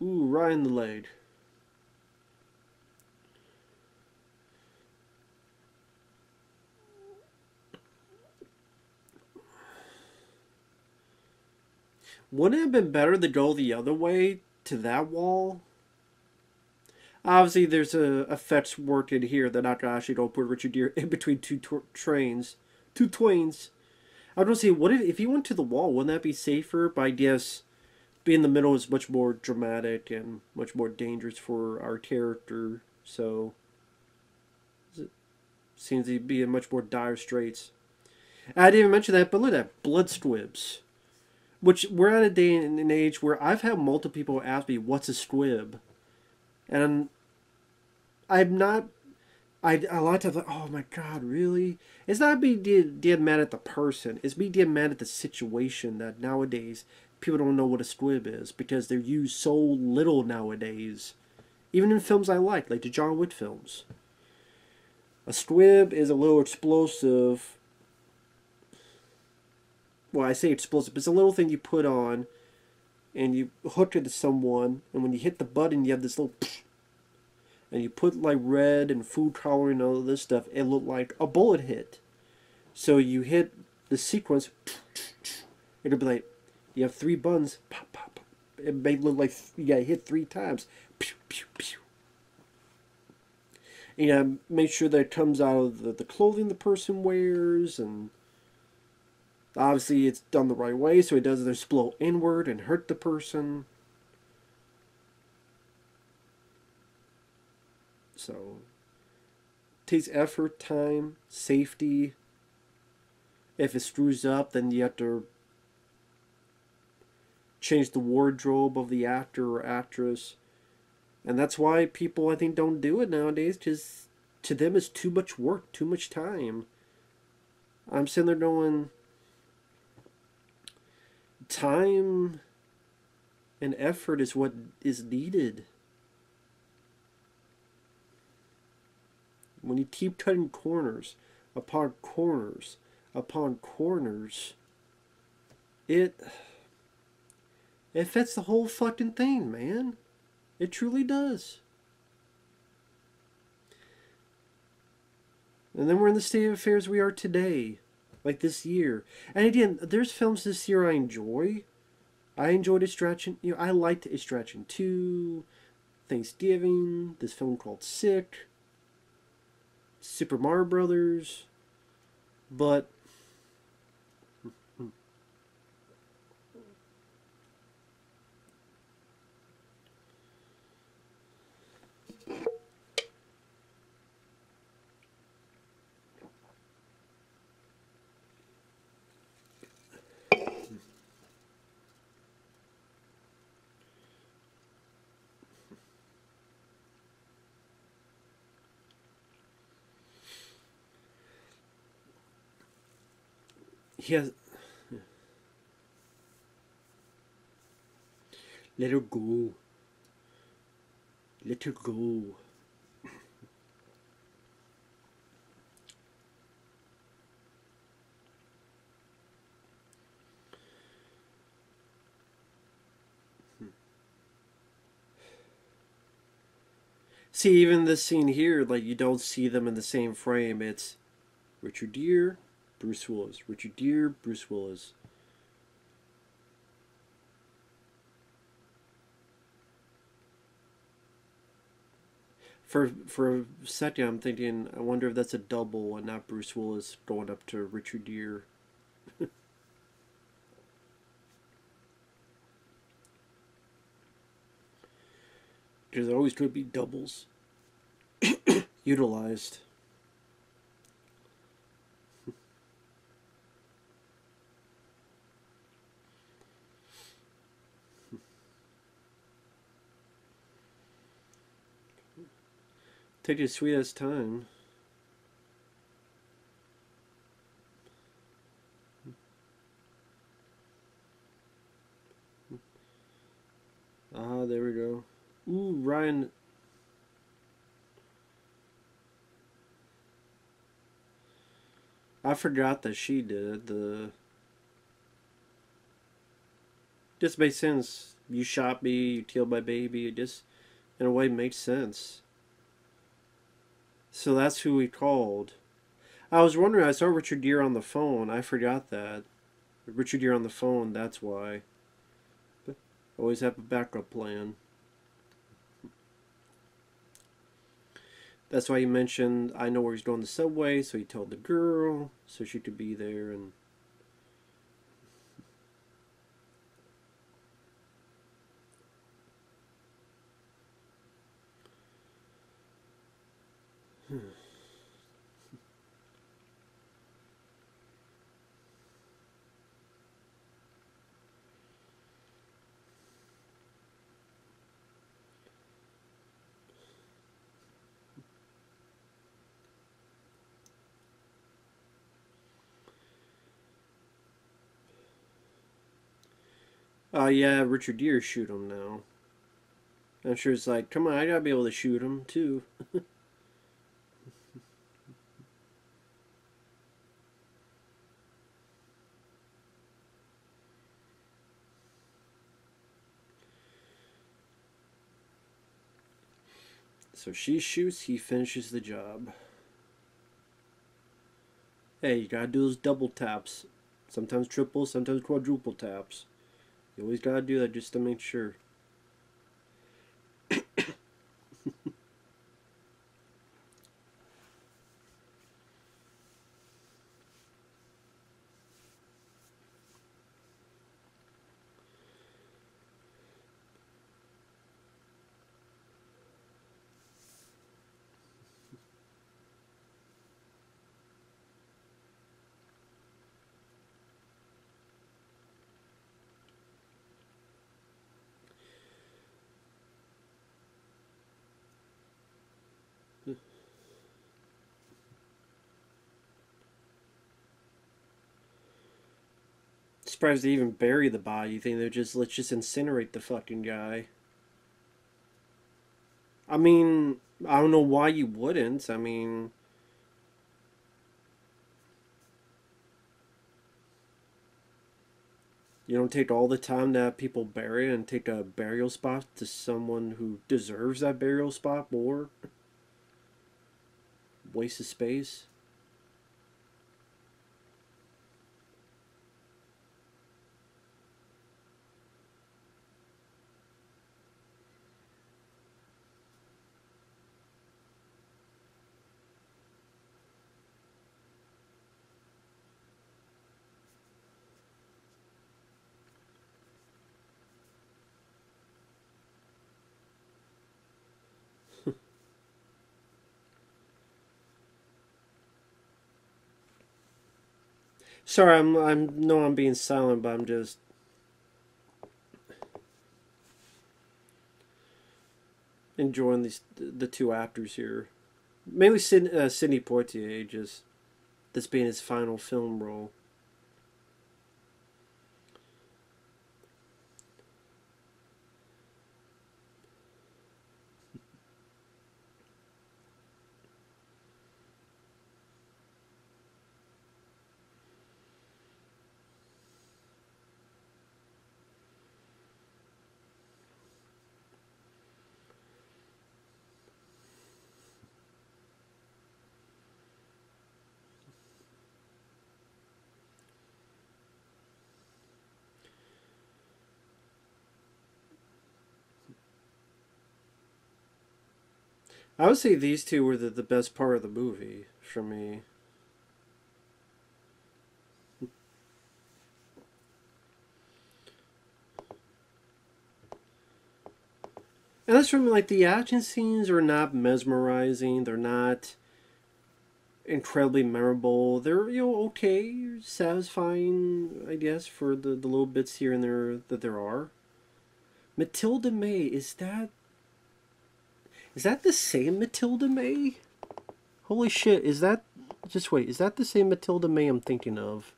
Ooh, right in the leg. Wouldn't it have been better to go the other way to that wall? Obviously, there's effects worked in here that I can actually go put Richard Gere in between two trains. Two twains. I was going to say, what if he went to the wall? Wouldn't that be safer? But I guess being in the middle is much more dramatic and much more dangerous for our character. So, it seems to be in much more dire straits. I didn't even mention that, but look at that. Blood squibs. Which, we're at a day and an age where I've had multiple people ask me, what's a squib? And I'm not... a lot of times, like, oh my god, really? It's not me getting mad at the person. It's me getting mad at the situation that nowadays people don't know what a squib is because they're used so little nowadays. Even in films I like the John Wick films. A squib is a little explosive. Well, I say explosive, but it's a little thing you put on and you hook it to someone, and when you hit the button, you have this little... and you put like red and food coloring and all of this stuff, it looked like a bullet hit. So you hit the sequence, it'll be like, you have 3 buttons, pop, pop, pop. It may look like you got hit 3 times. Pew, pew, pew. And you gotta make sure that it comes out of the clothing the person wears, and Obviously, it's done the right way, so it doesn't just blow inward and hurt the person. So, it takes effort, time, safety. If it screws up, then you have to change the wardrobe of the actor or actress. And that's why people, I think, don't do it nowadays, because to them it's too much work, too much time. I'm sitting there going, time and effort is what is needed. When you keep cutting corners upon corners upon corners, it affects the whole fucking thing, man. It truly does. And then we're in the state of affairs we are today, like this year. And again, there's films this year I enjoy. I enjoyed Extraction. You know, I liked Extraction 2, Thanksgiving, this film called Sick, Super Mario Brothers, but he has. Let her go. Let her go. See, even this scene here, like, you don't see them in the same frame. It's Richard Gere, Bruce Willis. Richard Gere, Bruce Willis. For a second, I'm thinking, I wonder if that's a double and not Bruce Willis going up to Richard Gere. Because there always could be doubles utilized. Take your sweet ass time. Ah, there we go. Ooh, Ryan. I forgot that she did the. Just makes sense. You shot me, you killed my baby. It just, in a way, makes sense. So that's who we called. I was wondering, I saw Richard Gere on the phone. I forgot that. Richard Gere on the phone, that's why. But always have a backup plan. That's why he mentioned, I know where he's going the subway, so he told the girl, so she could be there, and... Yeah, Richard Gere shoot him now. I'm sure it's like, come on, I gotta be able to shoot him, too. So she shoots, he finishes the job. Hey, you gotta do those double taps. Sometimes triple, sometimes quadruple taps. You always gotta do that just to make sure. Surprised they even bury the body. You think they're just, let's just incinerate the fucking guy. I mean, I don't know why you wouldn't. I mean, you don't take all the time to have people bury it and take a burial spot to someone who deserves that burial spot more. Waste of space. Sorry, I'm being silent, but I'm just enjoying the two actors here. Mainly Sidney Poitier, just this being his final film role. I would say these two were the best part of the movie for me. And that's for me, like, the action scenes are not mesmerizing. They're not incredibly memorable. They're, okay, satisfying, I guess, for the little bits here and there that there are. Matilda May, is that the same Matilda May? Holy shit, is that... Just wait, is that the same Matilda May I'm thinking of?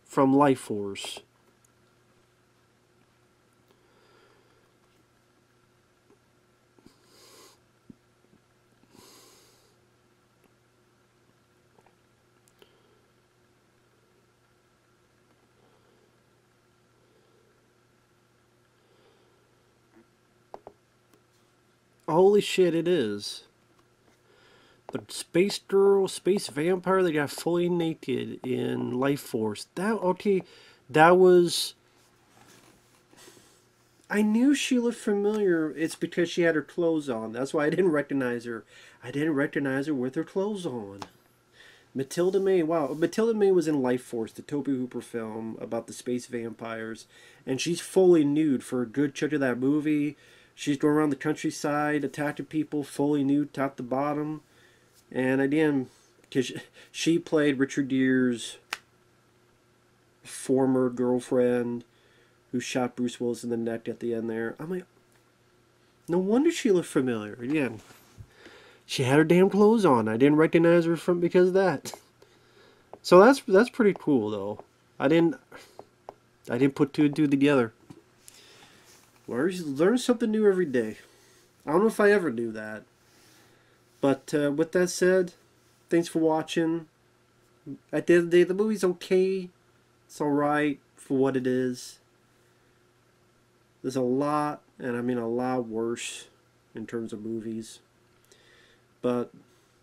From Life Force. Holy shit, it is. The space girl, space vampire that got fully naked in Life Force. That was... I knew she looked familiar. It's because she had her clothes on. That's why I didn't recognize her. I didn't recognize her with her clothes on. Matilda May, wow. Matilda May was in Life Force, the Tobe Hooper film about the space vampires. And she's fully nude for a good chunk of that movie. She's going around the countryside, attacking people, fully nude, top to bottom. And again, because she played Richard Gere's former girlfriend who shot Bruce Willis in the neck at the end there. I'm like, no wonder she looked familiar. Again, she had her damn clothes on. I didn't recognize her because of that. So that's pretty cool, though. I didn't put two and two together. Learn something new every day. I don't know if I ever knew that. But with that said, thanks for watching. At the end of the day, the movie's okay. It's alright for what it is. There's a lot, and I mean a lot worse in terms of movies. But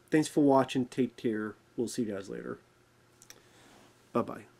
thanks for watching. Take care. We'll see you guys later. Bye-bye.